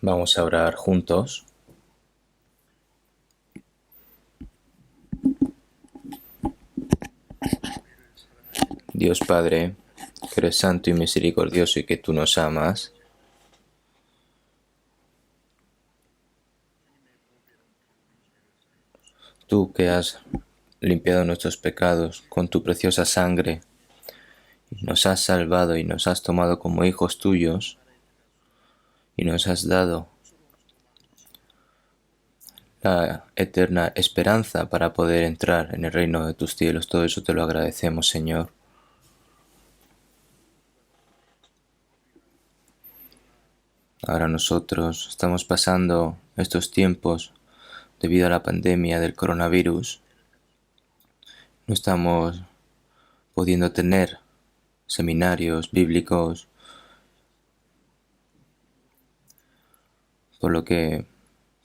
Vamos a orar juntos. Dios Padre, que eres santo y misericordioso y que tú nos amas, tú que has limpiado nuestros pecados con tu preciosa sangre, y nos has salvado y nos has tomado como hijos tuyos, y nos has dado la eterna esperanza para poder entrar en el reino de tus cielos. Todo eso te lo agradecemos, Señor. Ahora nosotros estamos pasando estos tiempos debido a la pandemia del coronavirus. No estamos pudiendo tener seminarios bíblicos, por lo que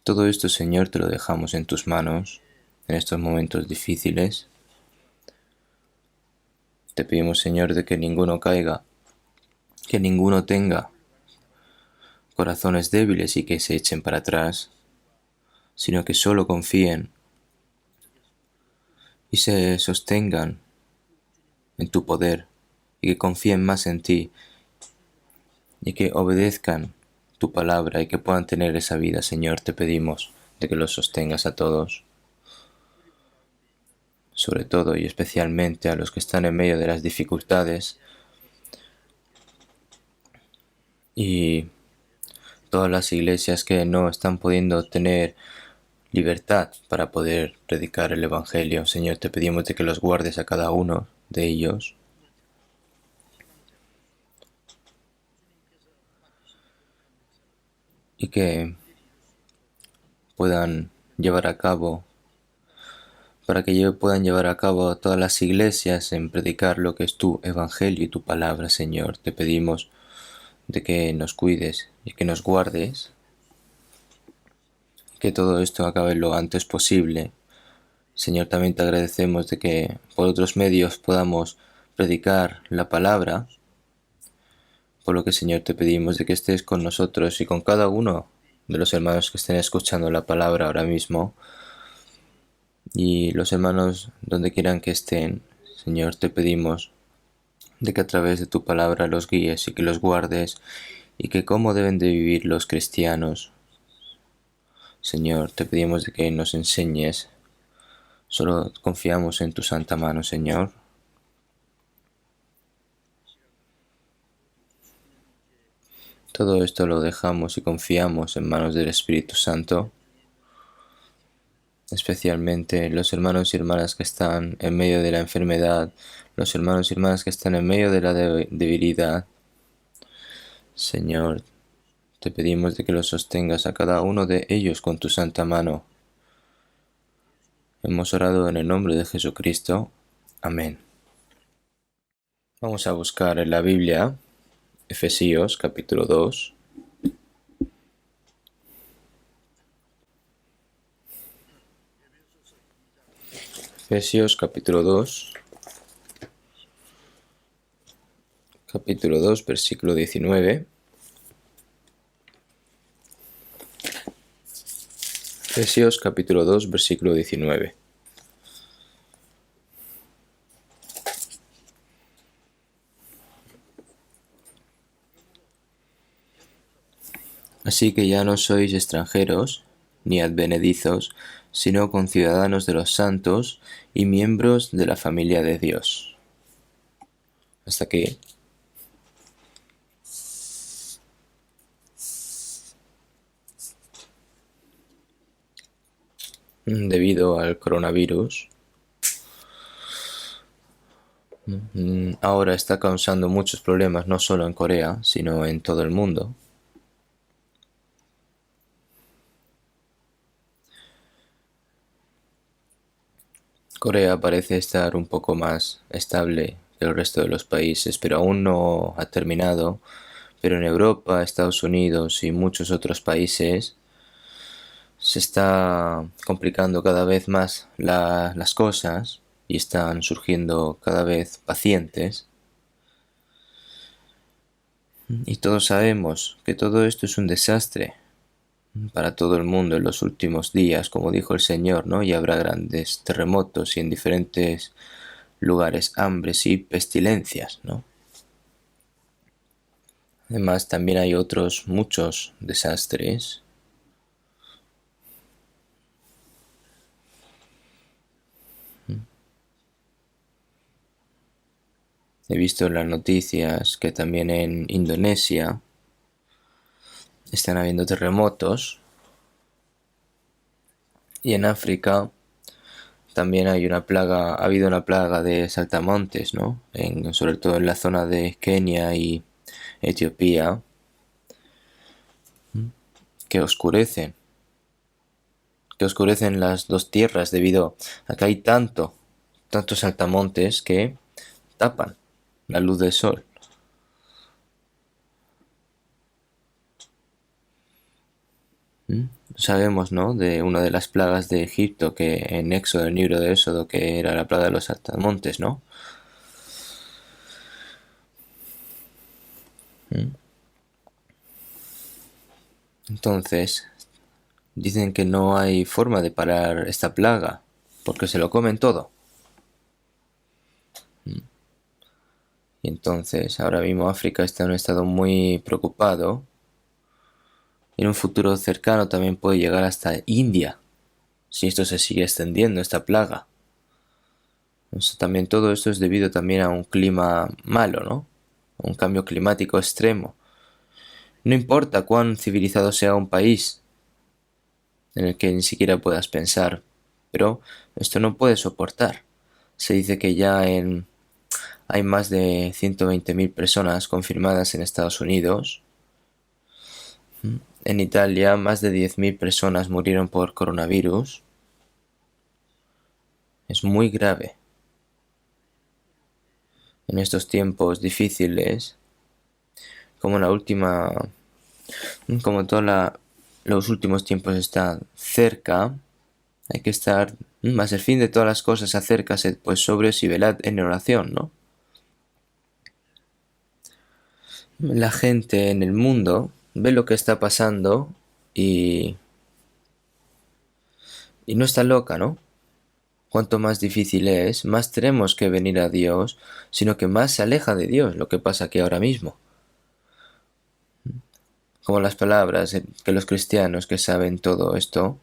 todo esto, Señor, te lo dejamos en tus manos en estos momentos difíciles. Te pedimos, Señor, de que ninguno caiga, que ninguno tenga corazones débiles y que se echen para atrás, sino que solo confíen y se sostengan en tu poder y que confíen más en ti y que obedezcan tu palabra y que puedan tener esa vida, Señor. Te pedimos de que los sostengas a todos, sobre todo y especialmente a los que están en medio de las dificultades y todas las iglesias que no están pudiendo tener libertad para poder predicar el Evangelio. Señor, te pedimos de que los guardes a cada uno de ellos y que puedan llevar a cabo, para que puedan llevar a cabo todas las iglesias en predicar lo que es tu Evangelio y tu palabra, Señor. Te pedimos de que nos cuides y que nos guardes, que todo esto acabe lo antes posible. Señor, también te agradecemos de que por otros medios podamos predicar la palabra, por lo que, Señor, te pedimos de que estés con nosotros y con cada uno de los hermanos que estén escuchando la palabra ahora mismo, y los hermanos donde quieran que estén. Señor, te pedimos de que a través de tu palabra los guíes y que los guardes, y que cómo deben de vivir los cristianos. Señor, te pedimos de que nos enseñes. Solo confiamos en tu santa mano, Señor. Todo esto lo dejamos y confiamos en manos del Espíritu Santo, especialmente los hermanos y hermanas que están en medio de la enfermedad, los hermanos y hermanas que están en medio de la debilidad. Señor, te pedimos de que los sostengas a cada uno de ellos con tu santa mano. Hemos orado en el nombre de Jesucristo. Amén. Vamos a buscar en la Biblia Efesios capítulo 2. Efesios capítulo 2. Capítulo 2, versículo 19. Efesios capítulo 2, versículo 19. Así que ya no sois extranjeros ni advenedizos, sino conciudadanos de los santos y miembros de la familia de Dios. Hasta aquí. Debido al coronavirus, ahora está causando muchos problemas no solo en Corea, sino en todo el mundo. Corea parece estar un poco más estable que el resto de los países, pero aún no ha terminado. Pero en Europa, Estados Unidos y muchos otros países se está complicando cada vez más las cosas y están surgiendo cada vez pacientes. Y todos sabemos que todo esto es un desastre para todo el mundo en los últimos días, como dijo el Señor, ¿no? Y habrá grandes terremotos y en diferentes lugares hambres y pestilencias, ¿no? Además, también hay otros muchos desastres. He visto en las noticias que también en Indonesia están habiendo terremotos y en África también hay una plaga, ha habido una plaga de saltamontes, ¿no? Sobre todo en la zona de Kenia y Etiopía, que oscurecen, que oscurecen las dos tierras debido a que hay tantos saltamontes que tapan la luz del sol. Sabemos, ¿no? De una de las plagas de Egipto, que en Éxodo, el libro de Éxodo, que era la plaga de los saltamontes, ¿no? Entonces, dicen que no hay forma de parar esta plaga, porque se lo comen todo. Y entonces, ahora mismo África está en un estado muy preocupado. Y en un futuro cercano también puede llegar hasta India, si esto se sigue extendiendo, esta plaga. También todo esto es debido también a un clima malo, ¿no? Un cambio climático extremo. No importa cuán civilizado sea un país en el que ni siquiera puedas pensar, pero esto no puede soportar. Se dice que hay más de 120.000 personas confirmadas en Estados Unidos. En Italia, más de 10.000 personas murieron por coronavirus. Es muy grave. En estos tiempos difíciles, como los últimos tiempos están cerca, hay que estar, más el fin de todas las cosas acércase, pues sobres y velad en oración, ¿no? La gente en el mundo ve lo que está pasando y, y no está loca, ¿no? Cuanto más difícil es, más tenemos que venir a Dios, sino que más se aleja de Dios, lo que pasa aquí ahora mismo. Como las palabras que los cristianos que saben todo esto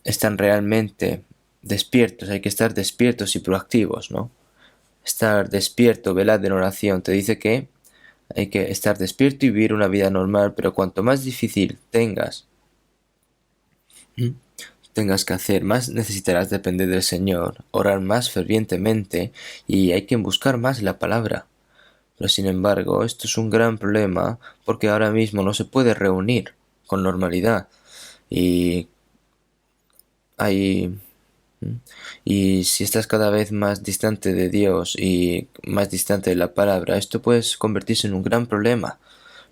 están realmente despiertos, hay que estar despiertos y proactivos, ¿no? Estar despierto, velad en oración, te dice que hay que estar despierto y vivir una vida normal, pero cuanto más difícil tengas que hacer, más necesitarás depender del Señor, orar más fervientemente y hay que buscar más la palabra. Pero sin embargo, esto es un gran problema porque ahora mismo no se puede reunir con normalidad y hay y si estás cada vez más distante de Dios y más distante de la palabra, esto puede convertirse en un gran problema.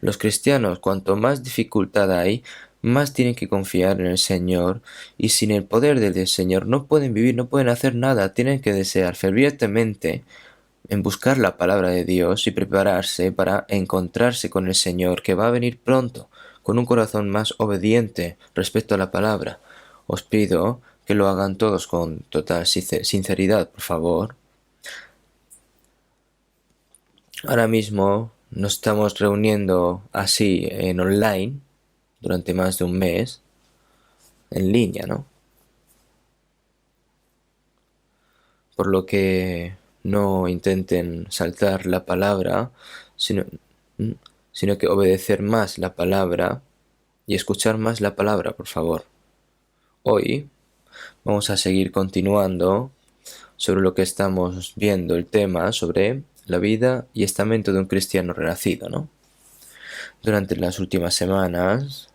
Los cristianos, cuanto más dificultad hay, más tienen que confiar en el Señor y sin el poder del Señor no pueden vivir, no pueden hacer nada, tienen que desear fervientemente en buscar la palabra de Dios y prepararse para encontrarse con el Señor que va a venir pronto, con un corazón más obediente respecto a la palabra. Os pido que lo hagan todos con total sinceridad, por favor. Ahora mismo nos estamos reuniendo así en online durante más de un mes, en línea, ¿no? Por lo que no intenten saltar la palabra, sino, sino que obedecer más la palabra y escuchar más la palabra, por favor. Hoy vamos a seguir continuando sobre lo que estamos viendo, el tema sobre la vida y estamento de un cristiano renacido, ¿no? Durante las últimas semanas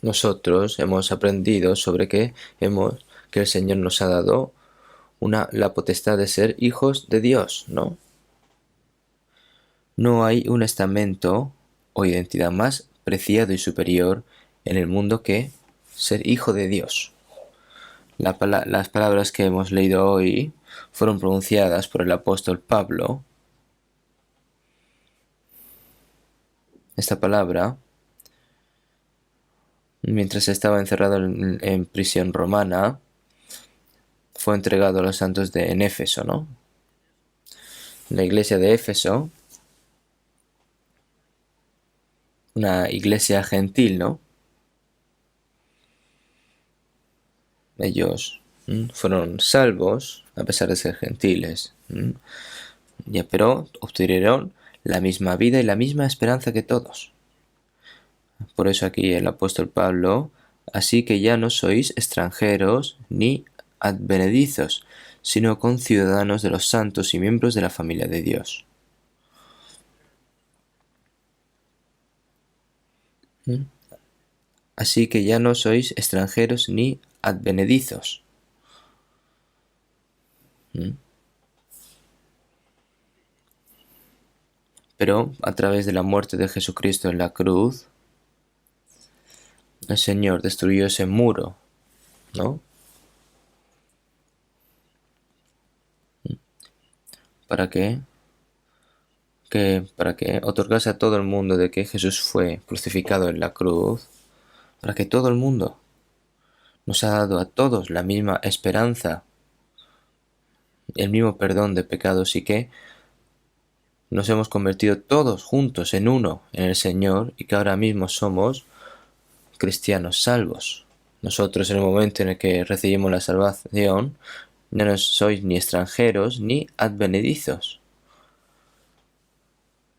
nosotros hemos aprendido sobre que el Señor nos ha dado la potestad de ser hijos de Dios, ¿no? No hay un estamento o identidad más preciado y superior en el mundo que ser hijo de Dios. Las palabras que hemos leído hoy fueron pronunciadas por el apóstol Pablo. Esta palabra mientras estaba encerrado en prisión romana, fue entregado a los santos en Éfeso, ¿no? La iglesia de Éfeso, una iglesia gentil, ¿no? Ellos fueron salvos a pesar de ser gentiles, ya, pero obtuvieron la misma vida y la misma esperanza que todos. Por eso aquí el apóstol Pablo, así que ya no sois extranjeros ni advenedizos, sino conciudadanos de los santos y miembros de la familia de Dios. Así que ya no sois extranjeros ni advenedizos. Pero a través de la muerte de Jesucristo en la cruz, el Señor destruyó ese muro, ¿no? ¿Para qué? Para que otorgase a todo el mundo de que Jesús fue crucificado en la cruz, para que todo el mundo nos ha dado a todos la misma esperanza, el mismo perdón de pecados y que nos hemos convertido todos juntos en uno en el Señor y que ahora mismo somos cristianos salvos. Nosotros en el momento en el que recibimos la salvación no nos sois ni extranjeros ni advenedizos.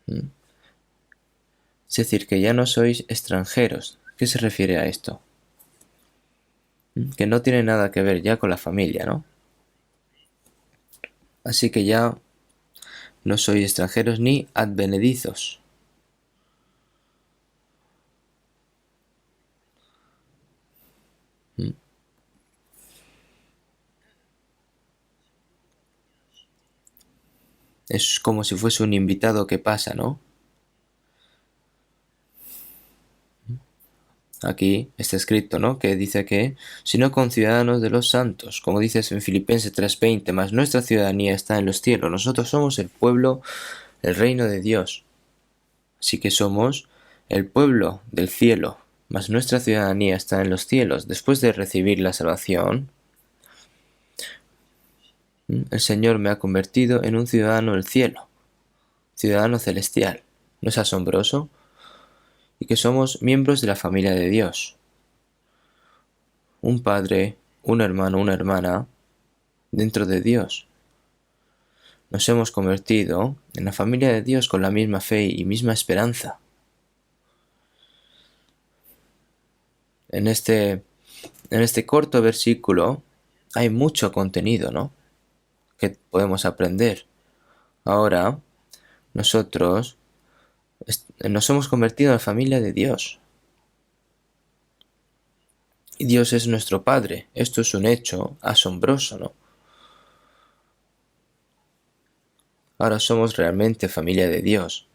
Es decir, que ya no sois extranjeros. ¿Qué se refiere a esto? Que no tiene nada que ver ya con la familia, ¿no? Así que ya no sois extranjeros ni advenedizos. Es como si fuese un invitado que pasa, ¿no? Aquí está escrito, ¿no? Que dice que, sino conciudadanos de los santos, como dices en Filipenses 3:20, mas nuestra ciudadanía está en los cielos. Nosotros somos el pueblo, el reino de Dios. Así que somos el pueblo del cielo, mas nuestra ciudadanía está en los cielos. Después de recibir la salvación, el Señor me ha convertido en un ciudadano del cielo, ciudadano celestial. ¿No es asombroso? Y que somos miembros de la familia de Dios. Un padre, un hermano, una hermana dentro de Dios. Nos hemos convertido en la familia de Dios con la misma fe y misma esperanza. En este corto versículo hay mucho contenido, ¿no? Que podemos aprender. Ahora, nosotros nos hemos convertido en la familia de Dios. Y Dios es nuestro Padre. Esto es un hecho asombroso, ¿no? Ahora somos realmente familia de Dios.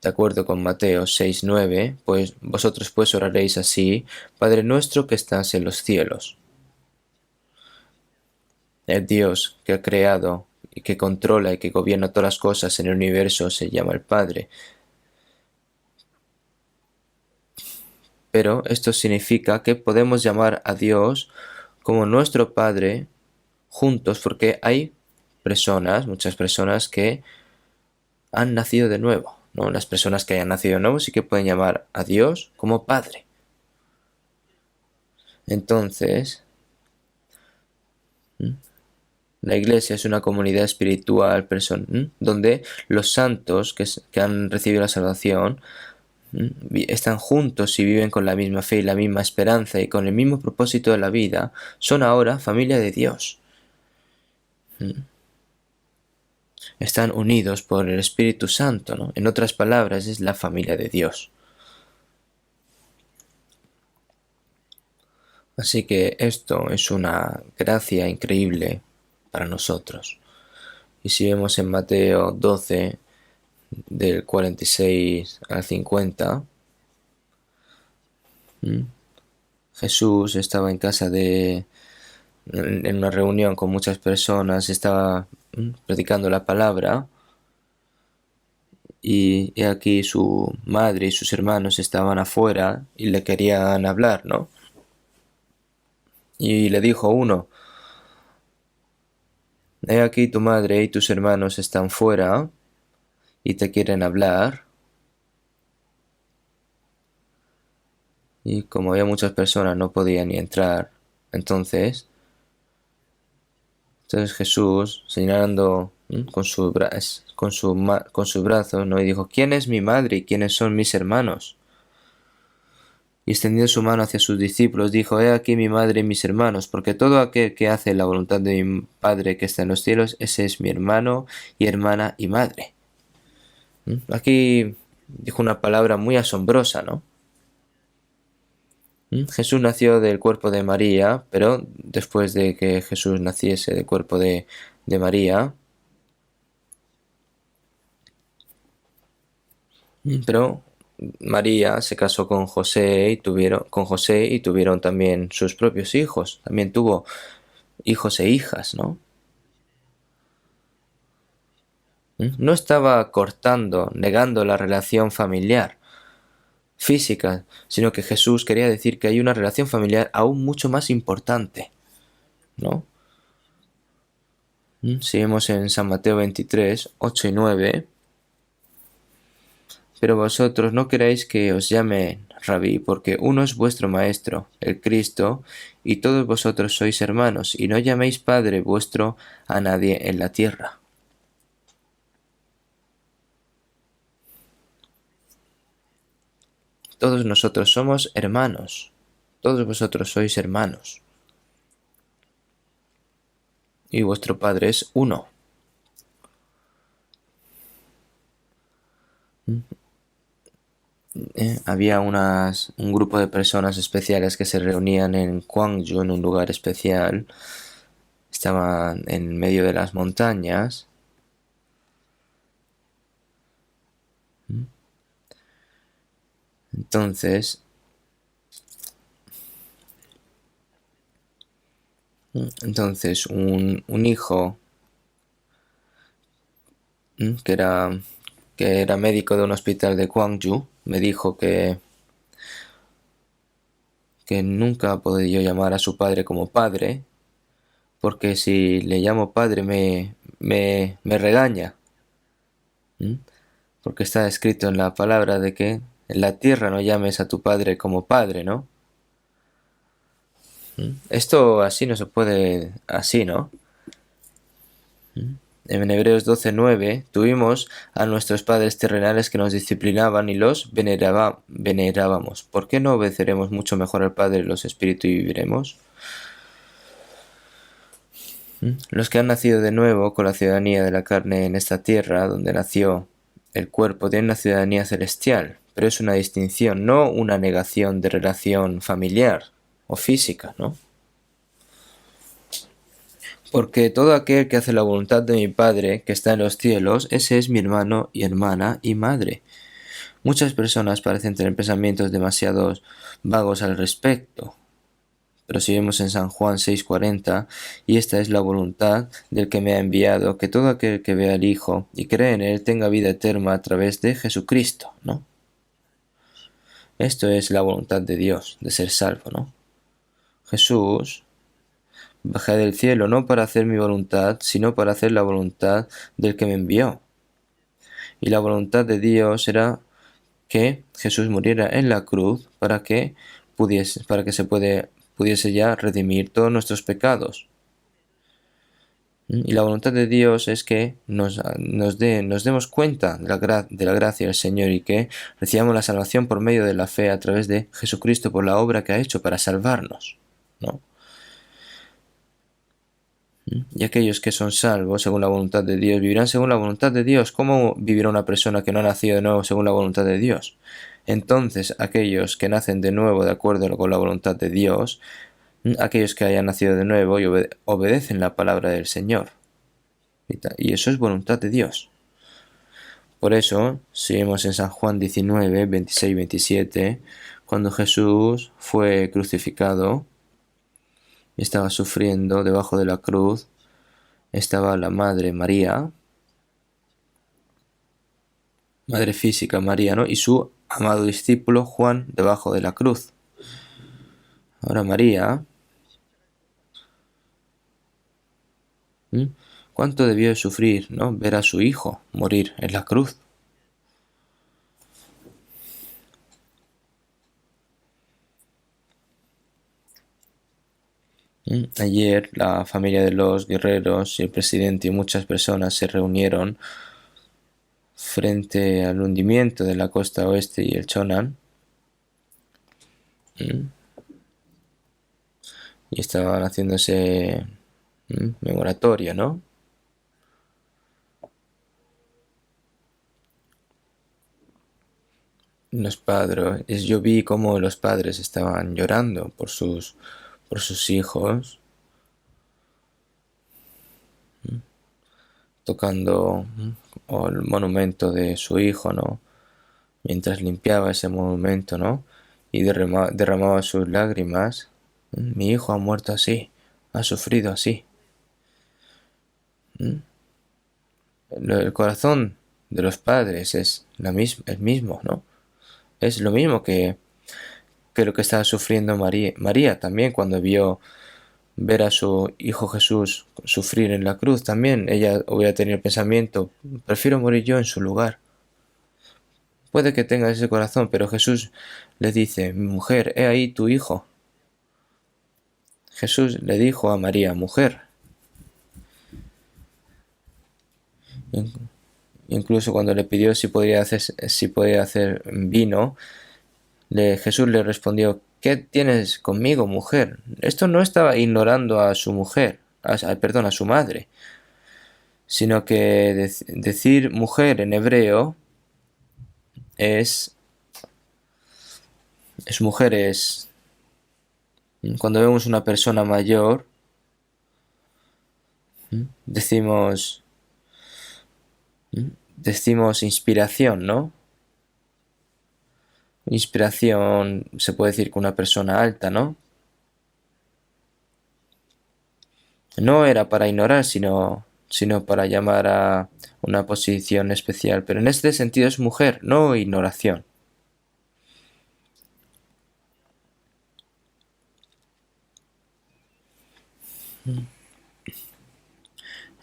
De acuerdo con Mateo 6:9, pues vosotros pues oraréis así: Padre nuestro que estás en los cielos. El Dios que ha creado y que controla y que gobierna todas las cosas en el universo se llama el Padre. Pero esto significa que podemos llamar a Dios como nuestro Padre juntos porque hay personas, muchas personas que han nacido de nuevo, ¿no? Las personas que hayan nacido de nuevo sí que pueden llamar a Dios como Padre. Entonces, la iglesia es una comunidad espiritual donde los santos que han recibido la salvación están juntos y viven con la misma fe y la misma esperanza y con el mismo propósito de la vida. Son ahora familia de Dios. Están unidos por el Espíritu Santo, ¿no? En otras palabras, es la familia de Dios. Así que esto es una gracia increíble para nosotros. Y si vemos en Mateo 12, del 46 al 50, Jesús estaba en casa en una reunión con muchas personas, estaba predicando la palabra, y he aquí su madre y sus hermanos estaban afuera y le querían hablar, ¿no? Y le dijo uno: he aquí tu madre y tus hermanos están fuera y te quieren hablar. Y como había muchas personas no podían ni entrar. Entonces Jesús, señalando con su brazo, ¿no? Y dijo: ¿quién es mi madre y quiénes son mis hermanos? Y extendiendo su mano hacia sus discípulos, dijo: he aquí mi madre y mis hermanos, porque todo aquel que hace la voluntad de mi Padre que está en los cielos, ese es mi hermano y hermana y madre. Aquí dijo una palabra muy asombrosa, ¿no? Jesús nació del cuerpo de María, pero después de que Jesús naciese del cuerpo de María, pero María se casó con José y tuvieron también sus propios hijos. También tuvo hijos e hijas, ¿no? No estaba cortando, negando la relación familiar física, sino que Jesús quería decir que hay una relación familiar aún mucho más importante, ¿no? Si vemos en San Mateo 23, 8 y 9, pero vosotros no queréis que os llame Rabí, porque uno es vuestro Maestro, el Cristo, y todos vosotros sois hermanos, y no llaméis Padre vuestro a nadie en la tierra. Todos nosotros somos hermanos, todos vosotros sois hermanos, y vuestro Padre es uno. Había un grupo de personas especiales que se reunían en Gwangju, en un lugar especial. Estaban en medio de las montañas. Entonces un hijo que era médico de un hospital de Gwangju me dijo que nunca podía yo llamar a su padre como padre, porque si le llamo padre me regaña. Porque está escrito en la palabra de que en la tierra no llames a tu padre como padre, ¿no? Esto así no se puede, así, ¿no? En Hebreos 12:9 tuvimos a nuestros padres terrenales que nos disciplinaban y los venerábamos. ¿Por qué no obedeceremos mucho mejor al Padre de los Espíritus y viviremos? Los que han nacido de nuevo con la ciudadanía de la carne en esta tierra, donde nació el cuerpo, tienen una ciudadanía celestial, pero es una distinción, no una negación de relación familiar o física, ¿no? Porque todo aquel que hace la voluntad de mi Padre, que está en los cielos, ese es mi hermano y hermana y madre. Muchas personas parecen tener pensamientos demasiado vagos al respecto. Pero si vemos en San Juan 6:40, y esta es la voluntad del que me ha enviado, que todo aquel que vea al Hijo y cree en Él tenga vida eterna a través de Jesucristo, ¿no? Esto es la voluntad de Dios, de ser salvo, ¿no? Jesús bajé del cielo no para hacer mi voluntad, sino para hacer la voluntad del que me envió. Y la voluntad de Dios era que Jesús muriera en la cruz para que pudiese ya redimir todos nuestros pecados. Y la voluntad de Dios es que nos demos cuenta de la gracia del Señor y que recibamos la salvación por medio de la fe a través de Jesucristo por la obra que ha hecho para salvarnos, ¿no? Y aquellos que son salvos según la voluntad de Dios vivirán según la voluntad de Dios. ¿Cómo vivirá una persona que no ha nacido de nuevo según la voluntad de Dios? Entonces, aquellos que nacen de nuevo de acuerdo con la voluntad de Dios, aquellos que hayan nacido de nuevo y obedecen la palabra del Señor. Y eso es voluntad de Dios. Por eso, si vemos en San Juan 19, 26 y 27, cuando Jesús fue crucificado y estaba sufriendo debajo de la cruz, estaba la Madre María, madre física María, ¿no? Y su amado discípulo Juan debajo de la cruz. Ahora María, ¿m? ¿Cuánto debió de sufrir, ¿no? Ver a su hijo morir en la cruz. Ayer la familia de los guerreros y el presidente y muchas personas se reunieron frente al hundimiento de la costa oeste y el Chonan. Y estaban haciéndose memoratoria, ¿no? Los padres, yo vi cómo los padres estaban llorando por sus hijos, tocando el monumento de su hijo, ¿no? Mientras limpiaba ese monumento, ¿no? Y derramaba sus lágrimas. Mi hijo ha muerto así, ha sufrido así. El corazón de los padres es el mismo, ¿no? Es lo mismo que lo que estaba sufriendo María también cuando vio ver a su hijo Jesús sufrir en la cruz. También ella hubiera tenido el pensamiento, prefiero morir yo en su lugar. Puede que tenga ese corazón, pero Jesús le dice, mujer, he ahí tu hijo. Jesús le dijo a María, mujer. Incluso cuando le pidió si podía hacer vino, Jesús le respondió, ¿qué tienes conmigo, mujer? Esto no estaba ignorando a su mujer, a su madre, sino que decir mujer en hebreo es mujer, es cuando vemos una persona mayor, decimos inspiración, ¿no? Inspiración se puede decir que una persona alta, ¿no? No era para ignorar, sino para llamar a una posición especial. Pero en este sentido es mujer, no ignoración.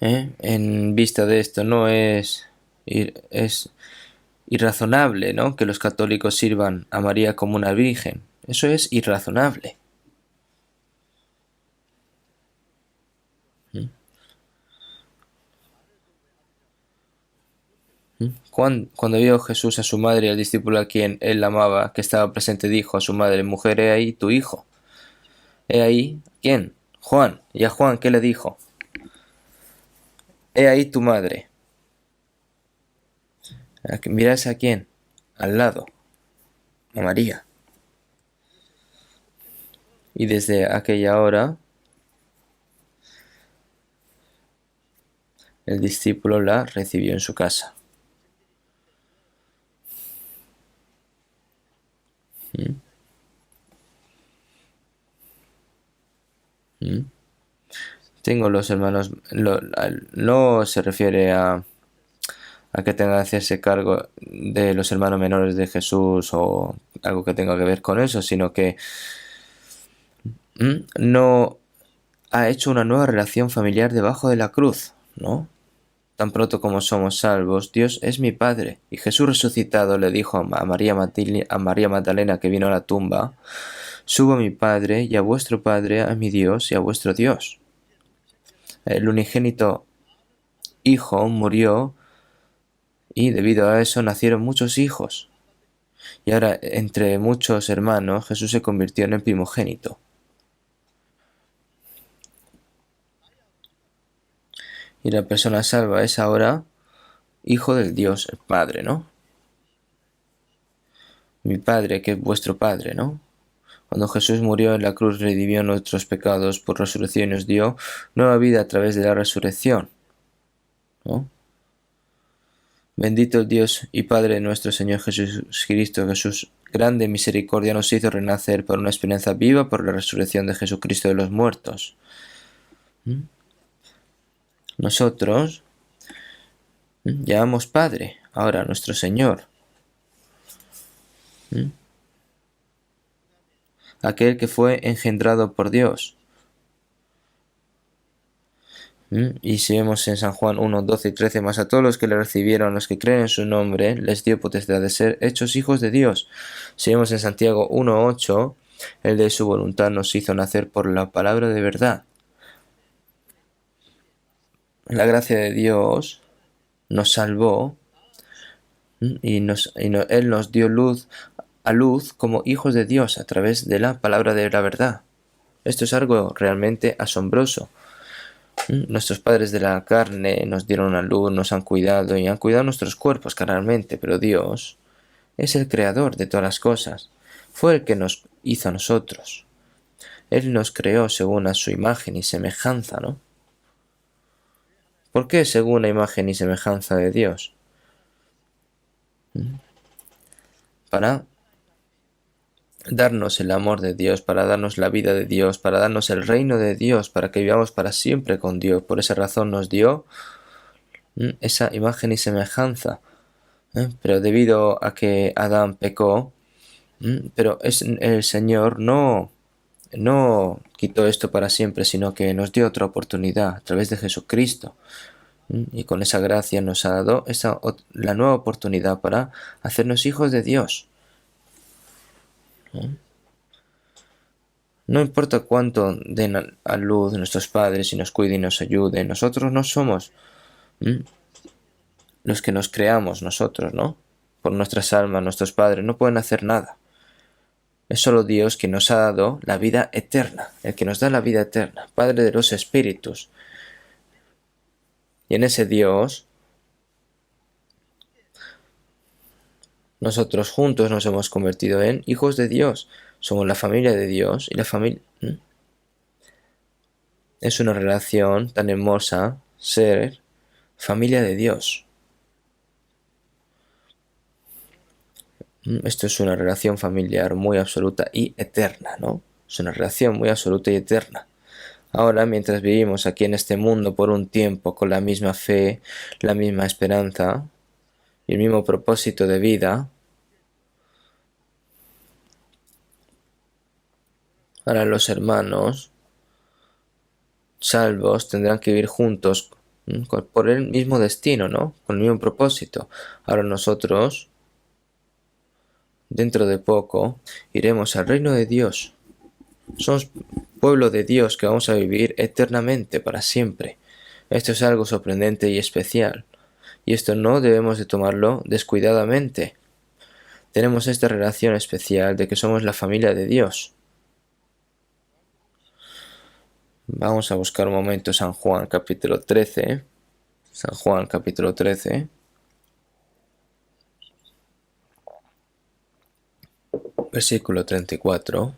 En vista de esto, no es irrazonable, ¿no? Que los católicos sirvan a María como una virgen. Eso es irrazonable. Cuando vio Jesús a su madre y al discípulo a quien él amaba, que estaba presente, dijo a su madre, mujer, he ahí tu hijo. He ahí, ¿quién? Juan. ¿Y a Juan qué le dijo? He ahí tu madre. Miras a quién? Al lado. A María. Y desde aquella hora, el discípulo la recibió en su casa. Tengo los hermanos, no se refiere a que tenga que hacerse cargo de los hermanos menores de Jesús o algo que tenga que ver con eso, sino que no ha hecho una nueva relación familiar debajo de la cruz, ¿no? Tan pronto como somos salvos, Dios es mi Padre. Y Jesús resucitado le dijo a María Magdalena que vino a la tumba, subo a mi Padre y a vuestro Padre, a mi Dios y a vuestro Dios. El unigénito Hijo murió y debido a eso nacieron muchos hijos. Y ahora, entre muchos hermanos, Jesús se convirtió en el primogénito. Y la persona salva es ahora hijo del Dios, el Padre, ¿no? Mi Padre, que es vuestro Padre, ¿no? Cuando Jesús murió en la cruz, redimió nuestros pecados por resurrección y nos dio nueva vida a través de la resurrección, ¿no? Bendito el Dios y Padre de nuestro Señor Jesucristo, que sus grande misericordia nos hizo renacer por una esperanza viva por la resurrección de Jesucristo de los muertos. Nosotros llamamos Padre Ahora, nuestro Señor, aquel que fue engendrado por Dios. Y si vemos en San Juan 1, 12 y 13, más a todos los que le recibieron, los que creen en su nombre, les dio potestad de ser hechos hijos de Dios. Si vemos en Santiago 1, 8, el de su voluntad nos hizo nacer por la palabra de verdad. La gracia de Dios nos salvó y Él nos dio luz a luz como hijos de Dios a través de la palabra de la verdad. Esto es algo realmente asombroso. Nuestros padres de la carne nos dieron a luz, nos han cuidado y han cuidado nuestros cuerpos carnalmente, pero Dios es el creador de todas las cosas. Fue el que nos hizo a nosotros. Él nos creó según a su imagen y semejanza, ¿no? ¿Por qué según la imagen y semejanza de Dios? Para darnos el amor de Dios, para darnos la vida de Dios, para darnos el reino de Dios, para que vivamos para siempre con Dios. Por esa razón nos dio esa imagen y semejanza. Pero debido a que Adán pecó, pero el Señor no quitó esto para siempre, sino que nos dio otra oportunidad a través de Jesucristo. Y con esa gracia nos ha dado la nueva oportunidad para hacernos hijos de Dios. No importa cuánto den a luz nuestros padres y nos cuiden y nos ayuden, nosotros no somos los que nos creamos nosotros, ¿no? Por nuestras almas, nuestros padres no pueden hacer nada. Es solo Dios quien nos ha dado la vida eterna, el que nos da la vida eterna, Padre de los Espíritus. Y en ese Dios, nosotros juntos nos hemos convertido en hijos de Dios. Somos la familia de Dios y la familia... Es una relación tan hermosa ser familia de Dios. Esto es una relación familiar muy absoluta y eterna, ¿no? Es una relación muy absoluta y eterna. Ahora, mientras vivimos aquí en este mundo por un tiempo con la misma fe, la misma esperanza y el mismo propósito de vida, ahora los hermanos salvos tendrán que vivir juntos por el mismo destino, ¿no? Con el mismo propósito. Ahora nosotros, dentro de poco, iremos al reino de Dios. Somos pueblo de Dios que vamos a vivir eternamente, para siempre. Esto es algo sorprendente y especial. Y esto no debemos de tomarlo descuidadamente. Tenemos esta relación especial de que somos la familia de Dios. Vamos a buscar un momento San Juan capítulo 13. San Juan capítulo 13. Versículo 34.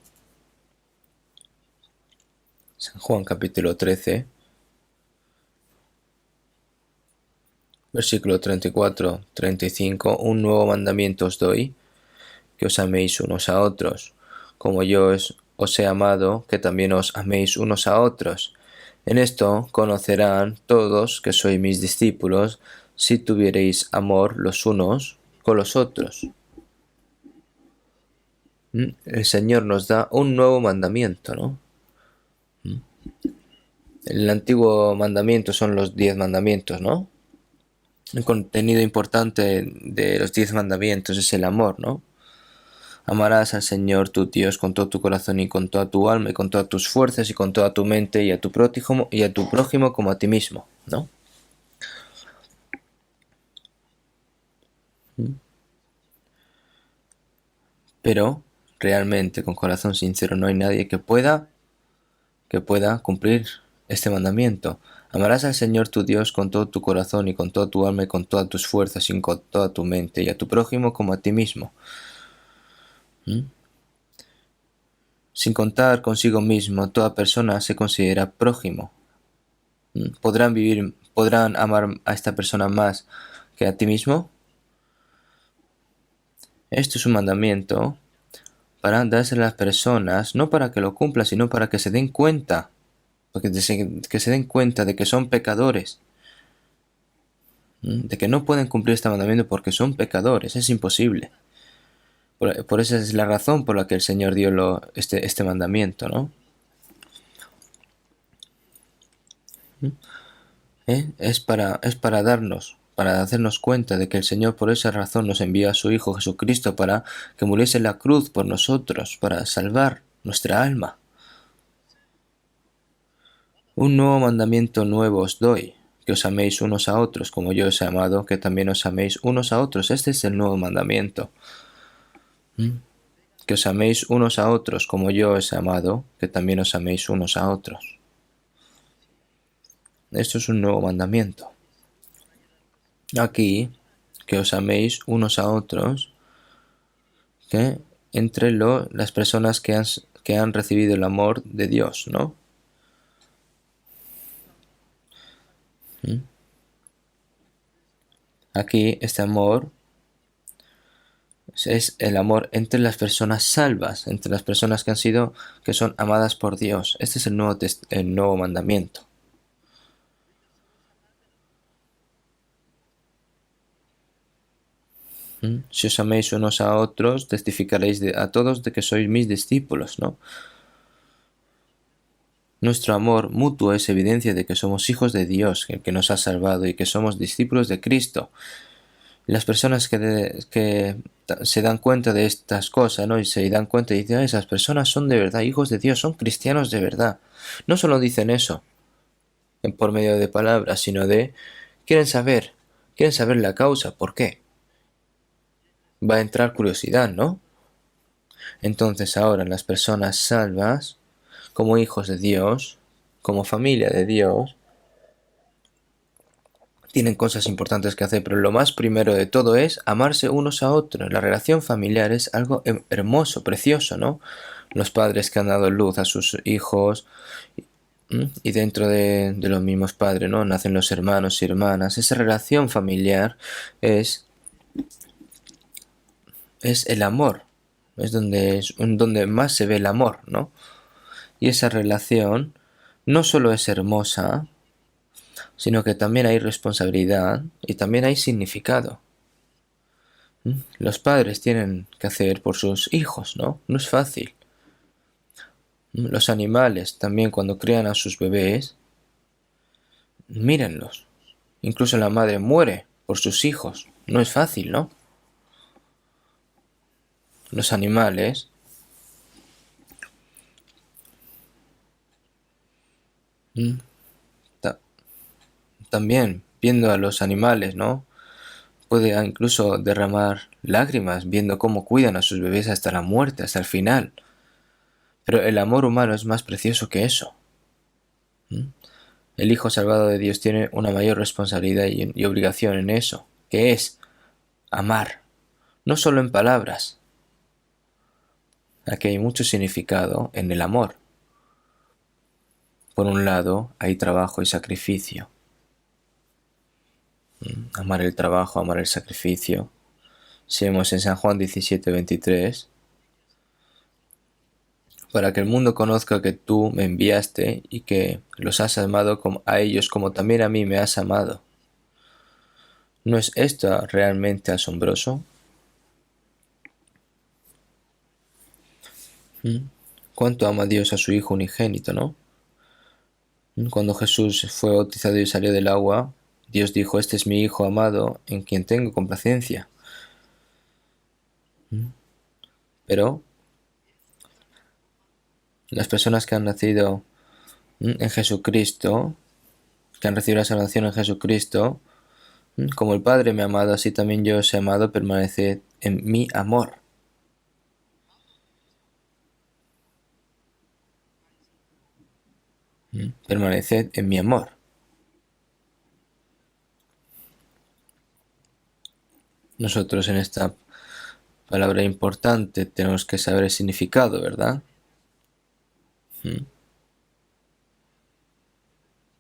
San Juan capítulo 13. Versículo 34, 35. Un nuevo mandamiento os doy, que os améis unos a otros, como yo os he amado, que también os améis unos a otros. En esto conocerán todos que sois mis discípulos, si tuviereis amor los unos con los otros. El Señor nos da un nuevo mandamiento, ¿no? El antiguo mandamiento son los 10 mandamientos, ¿no? El contenido importante de los 10 mandamientos es el amor, ¿no? Amarás al Señor tu Dios con todo tu corazón y con toda tu alma y con todas tus fuerzas y con toda tu mente y a tu prójimo como a ti mismo, ¿no? Pero realmente con corazón sincero no hay nadie que pueda cumplir este mandamiento. Amarás al Señor tu Dios con todo tu corazón y con toda tu alma y con todas tus fuerzas y con toda tu mente y a tu prójimo como a ti mismo. Sin contar consigo mismo, toda persona se considera prójimo. ¿Podrán amar a esta persona más que a ti mismo? Esto es un mandamiento para darse a las personas, no para que lo cumplan, sino para que se den cuenta, que se den cuenta de que son pecadores. de que no pueden cumplir este mandamiento porque son pecadores, es imposible. Por esa es la razón por la que el Señor dio este mandamiento, ¿no? Es para hacernos cuenta de que el Señor por esa razón nos envió a su Hijo Jesucristo para que muriese en la cruz por nosotros, para salvar nuestra alma. Un nuevo mandamiento nuevo os doy, que os améis unos a otros, como yo os he amado, que también os améis unos a otros. Este es el nuevo mandamiento. Que os améis unos a otros, como yo os he amado, que también os améis unos a otros. Esto es un nuevo mandamiento. Aquí, que os améis unos a otros, que entre las personas que han recibido el amor de Dios, ¿no? Aquí este amor es el amor entre las personas salvas, entre las personas que son amadas por Dios. Este es el nuevo mandamiento. Si os améis unos a otros, testificaréis a todos de que sois mis discípulos, ¿no? Nuestro amor mutuo es evidencia de que somos hijos de Dios, el que nos ha salvado, y que somos discípulos de Cristo. Las personas que se dan cuenta de estas cosas, ¿no? Y se dan cuenta y dicen, esas personas son de verdad hijos de Dios, son cristianos de verdad. No solo dicen eso por medio de palabras, sino quieren saber la causa, ¿por qué? Va a entrar curiosidad, ¿no? Entonces ahora las personas salvas, como hijos de Dios, como familia de Dios, tienen cosas importantes que hacer, pero lo más primero de todo es amarse unos a otros. La relación familiar es algo hermoso, precioso, ¿no? Los padres que han dado luz a sus hijos, y dentro de los mismos padres, ¿no? Nacen los hermanos y hermanas. Esa relación familiar es el amor, es donde más se ve el amor, ¿no? Y esa relación no solo es hermosa, sino que también hay responsabilidad y también hay significado. Los padres tienen que hacer por sus hijos, ¿no? No es fácil. Los animales también cuando crían a sus bebés, mírenlos. Incluso la madre muere por sus hijos. No es fácil, ¿no? Los animales también, viendo a los animales, ¿no? Puede incluso derramar lágrimas viendo cómo cuidan a sus bebés hasta la muerte, hasta el final. Pero el amor humano es más precioso que eso. El Hijo salvado de Dios tiene una mayor responsabilidad y obligación en eso, que es amar, no solo en palabras. Aquí hay mucho significado en el amor. Por un lado, hay trabajo y sacrificio. Amar el trabajo, amar el sacrificio. Si vemos en San Juan 17:23, para que el mundo conozca que tú me enviaste y que los has amado a ellos como también a mí me has amado. ¿No es esto realmente asombroso? ¿Cuánto ama Dios a su Hijo unigénito, no? Cuando Jesús fue bautizado y salió del agua, Dios dijo, este es mi Hijo amado en quien tengo complacencia. Pero las personas que han nacido en Jesucristo, que han recibido la salvación en Jesucristo, como el Padre me ha amado, así también yo os he amado, permaneced en mi amor. Permaneced en mi amor. Nosotros en esta palabra importante tenemos que saber el significado, ¿verdad?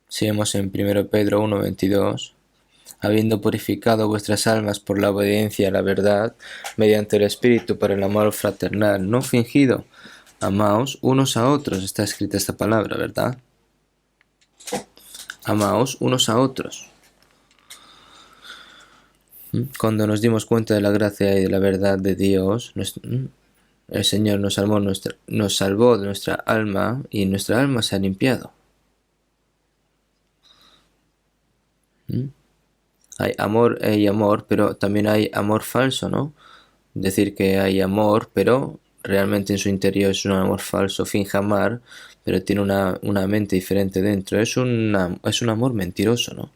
Si vemos en 1 Pedro 1:22, habiendo purificado vuestras almas por la obediencia a la verdad, mediante el Espíritu para el amor fraternal no fingido, amaos unos a otros. Está escrita esta palabra, ¿verdad? Amaos unos a otros. Cuando nos dimos cuenta de la gracia y de la verdad de Dios, el Señor nos salvó de nuestra alma y nuestra alma se ha limpiado. Hay amor y amor, pero también hay amor falso, ¿no? Decir que hay amor, pero realmente en su interior es un amor falso, finge amar, pero tiene una mente diferente dentro. Es un amor mentiroso, ¿no?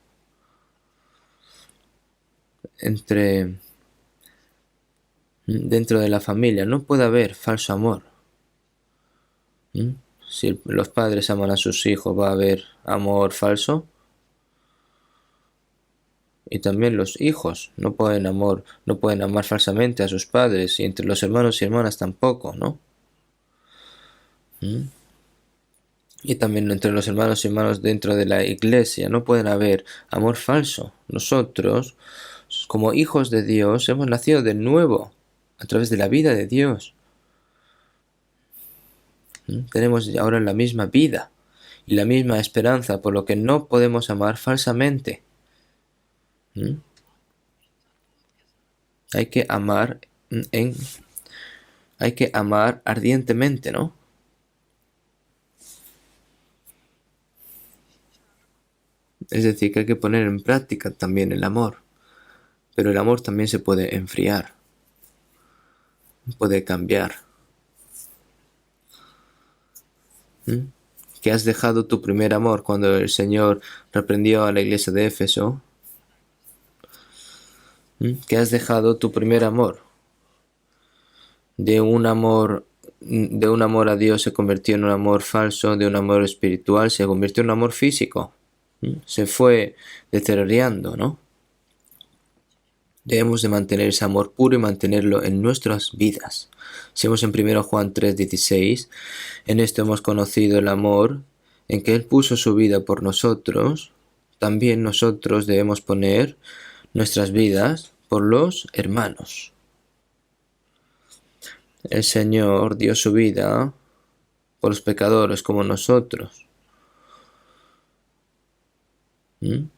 Dentro de la familia no puede haber falso amor. Si los padres aman a sus hijos, va a haber amor falso. Y también los hijos no pueden amar falsamente a sus padres, y entre los hermanos y hermanas tampoco, ¿no? Y también entre los hermanos y hermanas dentro de la iglesia no pueden haber amor falso. Nosotros, como hijos de Dios, hemos nacido de nuevo a través de la vida de Dios. Tenemos ahora la misma vida y la misma esperanza, por lo que no podemos amar falsamente. Hay que amar hay que amar ardientemente, ¿no? Es decir, que hay que poner en práctica también el amor. Pero el amor también se puede enfriar, puede cambiar. Que has dejado tu primer amor cuando el Señor reprendió a la iglesia de Éfeso. Que has dejado tu primer amor. De un amor a Dios se convirtió en un amor falso, de un amor espiritual se convirtió en un amor físico. Se fue deteriorando, ¿no? Debemos de mantener ese amor puro y mantenerlo en nuestras vidas. Seguimos en 1 Juan 3:16. En esto hemos conocido el amor, en que Él puso su vida por nosotros. También nosotros debemos poner nuestras vidas por los hermanos. El Señor dio su vida por los pecadores como nosotros. En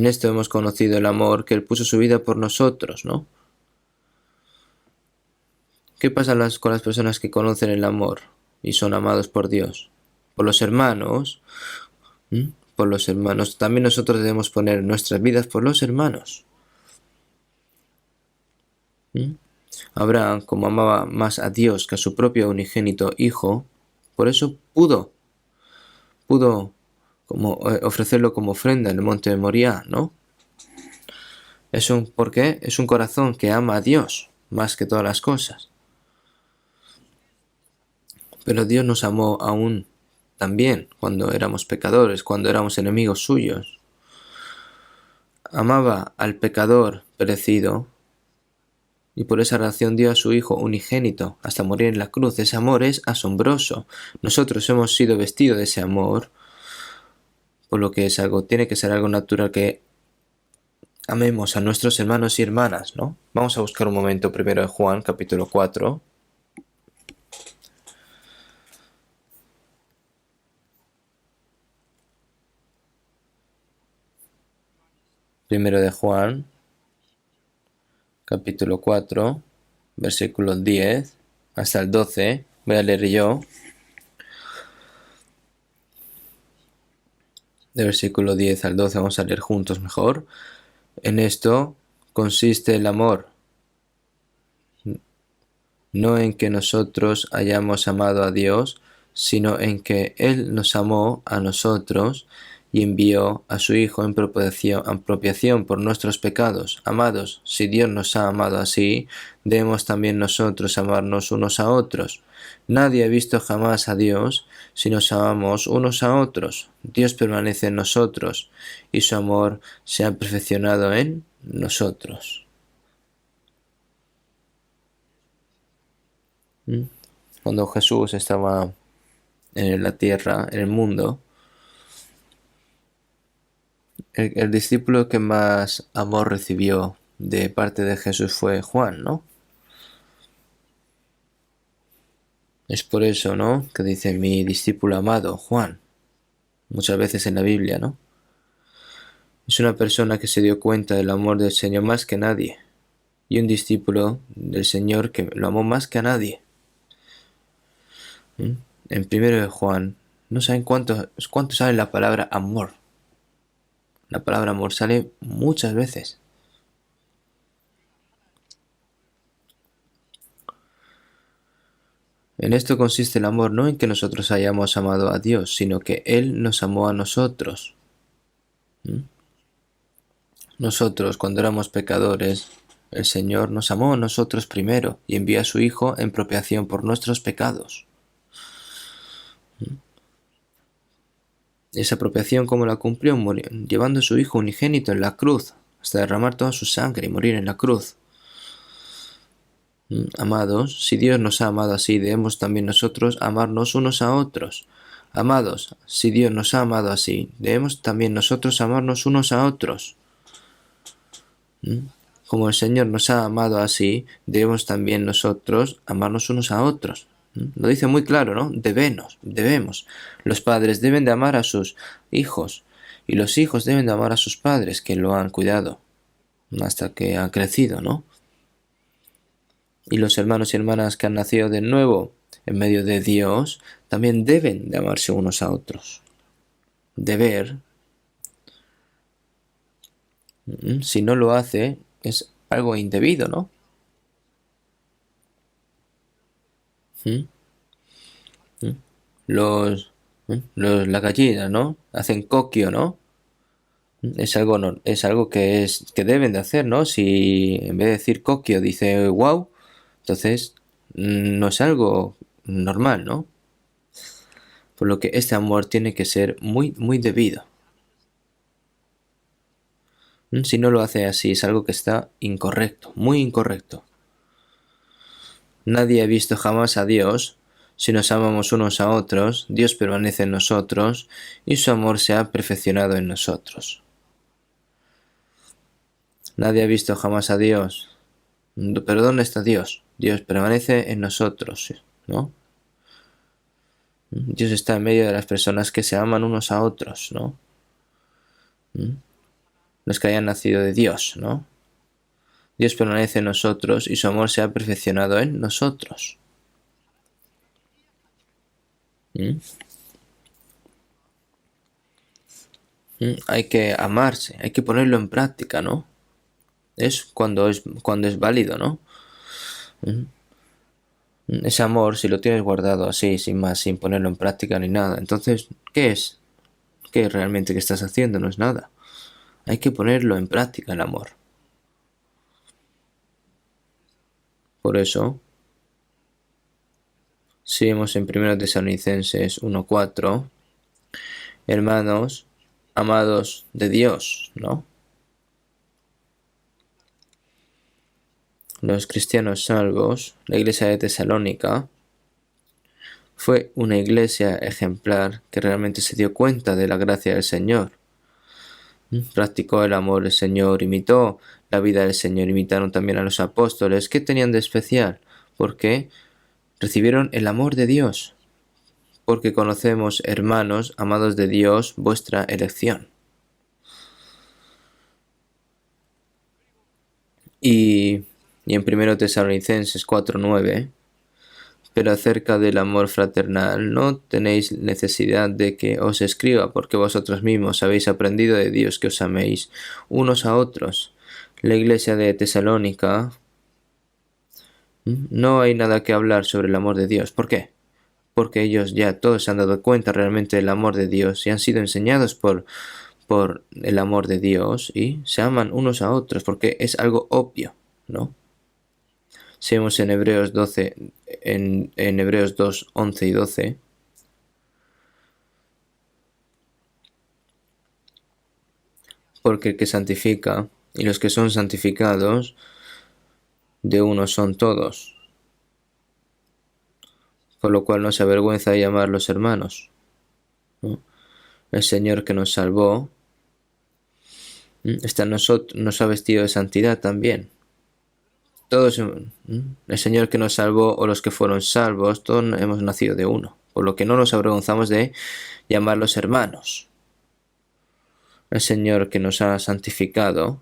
esto hemos conocido el amor, que Él puso su vida por nosotros, ¿no? ¿Qué pasa con las personas que conocen el amor y son amados por Dios? Por los hermanos. Por los hermanos. También nosotros debemos poner nuestras vidas por los hermanos. Abraham, como amaba más a Dios que a su propio unigénito hijo, por eso pudo ofrecerlo como ofrenda en el monte de Moriah, ¿no? ¿Por qué? Es un corazón que ama a Dios más que todas las cosas. Pero Dios nos amó aún también cuando éramos pecadores, cuando éramos enemigos suyos. Amaba al pecador perecido y por esa razón dio a su Hijo unigénito hasta morir en la cruz. Ese amor es asombroso. Nosotros hemos sido vestidos de ese amor, por lo que tiene que ser algo natural que amemos a nuestros hermanos y hermanas, ¿no? Vamos a buscar un momento primero en Juan, capítulo 4. Primero de Juan, capítulo 4, versículo 10 hasta el 12. Voy a leer yo. De versículo 10 al 12 vamos a leer juntos mejor. En esto consiste el amor, no en que nosotros hayamos amado a Dios, sino en que Él nos amó a nosotros y envió a su Hijo en propiciación por nuestros pecados. Amados, si Dios nos ha amado así, debemos también nosotros amarnos unos a otros. Nadie ha visto jamás a Dios si nos amamos unos a otros. Dios permanece en nosotros y su amor se ha perfeccionado en nosotros. Cuando Jesús estaba en la tierra, en el mundo, el discípulo que más amor recibió de parte de Jesús fue Juan, ¿no? Es por eso, ¿no?, que dice mi discípulo amado, Juan, muchas veces en la Biblia, ¿no? Es una persona que se dio cuenta del amor del Señor más que nadie. Y un discípulo del Señor que lo amó más que a nadie. En 1 de Juan, no saben cuánto sale la palabra amor. La palabra amor sale muchas veces. En esto consiste el amor, no en que nosotros hayamos amado a Dios, sino que Él nos amó a nosotros. Nosotros, cuando éramos pecadores, el Señor nos amó a nosotros primero y envió a su Hijo en propiciación por nuestros pecados. Esa propiciación, ¿cómo la cumplió? Llevando a su Hijo unigénito en la cruz, hasta derramar toda su sangre y morir en la cruz. Amados, si Dios nos ha amado así, debemos también nosotros amarnos unos a otros. Amados, si Dios nos ha amado así, debemos también nosotros amarnos unos a otros. Como el Señor nos ha amado así, debemos también nosotros amarnos unos a otros. Lo dice muy claro, ¿no? Debemos. Los padres deben de amar a sus hijos y los hijos deben de amar a sus padres que lo han cuidado hasta que han crecido, ¿no? Y los hermanos y hermanas que han nacido de nuevo en medio de Dios también deben de amarse unos a otros. Deber. Si no lo hace, es algo indebido, ¿no? La gallina, ¿no? Hacen coquio, ¿no? Es algo que deben de hacer, ¿no? Si en vez de decir coquio dice wow, entonces no es algo normal, ¿no? Por lo que este amor tiene que ser muy, muy debido. Si no lo hace así, es algo que está incorrecto, muy incorrecto. Nadie ha visto jamás a Dios. Si nos amamos unos a otros, Dios permanece en nosotros y su amor se ha perfeccionado en nosotros. Nadie ha visto jamás a Dios. ¿Pero dónde está Dios? Dios permanece en nosotros, ¿no? Dios está en medio de las personas que se aman unos a otros, ¿no? Los que hayan nacido de Dios, ¿no? Dios permanece en nosotros y su amor se ha perfeccionado en nosotros. Hay que amarse, hay que ponerlo en práctica, ¿no? Es cuando es válido, ¿no? Ese amor, si lo tienes guardado así, sin más, sin ponerlo en práctica ni nada, entonces, ¿qué es? ¿Qué es realmente que estás haciendo? No es nada. Hay que ponerlo en práctica el amor. Por eso, si vemos en 1 Tesalonicenses 1:4, hermanos, amados de Dios, ¿no? Los cristianos salvos, la iglesia de Tesalónica, fue una iglesia ejemplar que realmente se dio cuenta de la gracia del Señor. Practicó el amor del Señor, imitó la vida del Señor, imitaron también a los apóstoles. ¿Qué tenían de especial? Porque recibieron el amor de Dios. Porque conocemos, hermanos, amados de Dios, vuestra elección. Y en 1 Tesalonicenses 4:9, pero acerca del amor fraternal no tenéis necesidad de que os escriba, porque vosotros mismos habéis aprendido de Dios que os améis unos a otros. La iglesia de Tesalónica, no hay nada que hablar sobre el amor de Dios. ¿Por qué? Porque ellos ya todos se han dado cuenta realmente del amor de Dios y han sido enseñados por el amor de Dios y se aman unos a otros porque es algo obvio, ¿no? Si vemos en Hebreos 12, en Hebreos 2, 11 y 12, porque el que santifica y los que son santificados de uno son todos, por lo cual no se avergüenza de llamarlos hermanos, ¿no? El Señor que nos salvó nos ha vestido de santidad también. Todos, el Señor que nos salvó o los que fueron salvos, todos hemos nacido de uno, por lo que no nos avergonzamos de llamarlos hermanos. el Señor que nos ha santificado,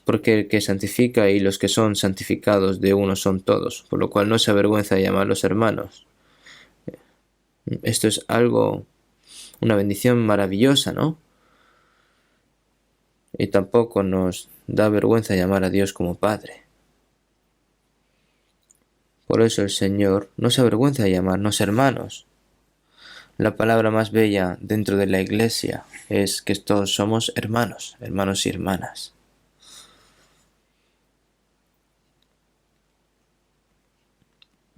porque el que santifica y los que son santificados de uno son todos, por lo cual no se avergüenza de llamarlos hermanos. Esto es algo, una bendición maravillosa, ¿no? Y tampoco nos da vergüenza llamar a Dios como Padre. Por eso el Señor no se avergüenza de llamarnos hermanos. La palabra más bella dentro de la Iglesia es que todos somos hermanos, hermanos y hermanas.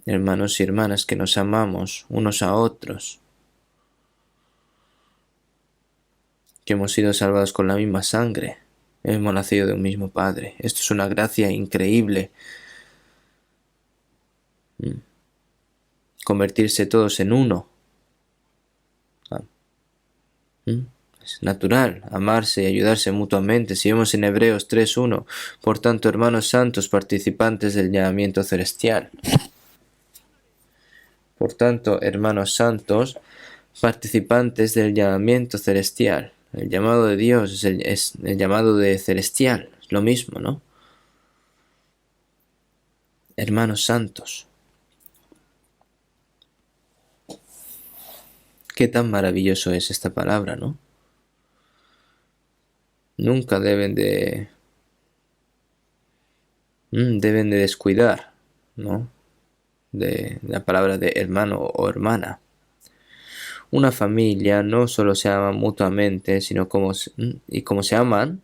Hermanos y hermanas que nos amamos unos a otros, que hemos sido salvados con la misma sangre, hemos nacido de un mismo Padre. Esto es una gracia increíble. Convertirse todos en uno. Es natural amarse y ayudarse mutuamente. Si vemos en Hebreos 3:1, por tanto, hermanos santos, participantes del llamamiento celestial. Por tanto, hermanos santos, participantes del llamamiento celestial. El llamado de Dios es el llamado de celestial. Es lo mismo, ¿no? Hermanos santos. Qué tan maravilloso es esta palabra, ¿no? Nunca deben de descuidar, ¿no? De la palabra de hermano o hermana. Una familia no solo se ama mutuamente, sino como se aman,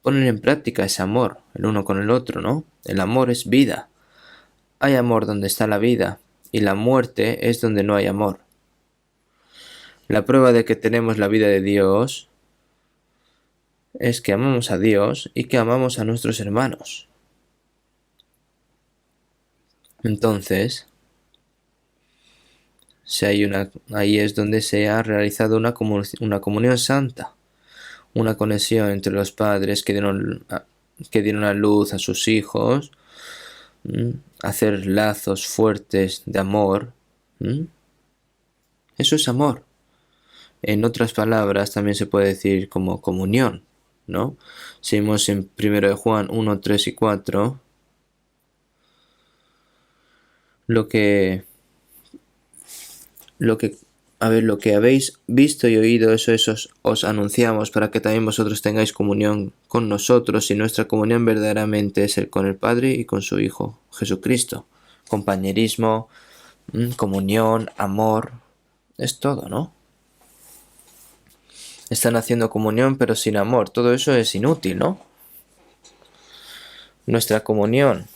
ponen en práctica ese amor, el uno con el otro, ¿no? El amor es vida. Hay amor donde está la vida, y la muerte es donde no hay amor. La prueba de que tenemos la vida de Dios es que amamos a Dios y que amamos a nuestros hermanos. Entonces, ahí es donde se ha realizado una comunión santa, una conexión entre los padres que dieron a luz a sus hijos, hacer lazos fuertes de amor. Eso es amor. En otras palabras también se puede decir como comunión, ¿no? Si vemos en 1 de Juan 1, 3 y 4, lo que habéis visto y oído, eso os anunciamos para que también vosotros tengáis comunión con nosotros, y nuestra comunión verdaderamente es con el Padre y con su Hijo, Jesucristo. Compañerismo, comunión, amor, es todo, ¿no? Están haciendo comunión pero sin amor, todo eso es inútil, ¿no? Nuestra comunión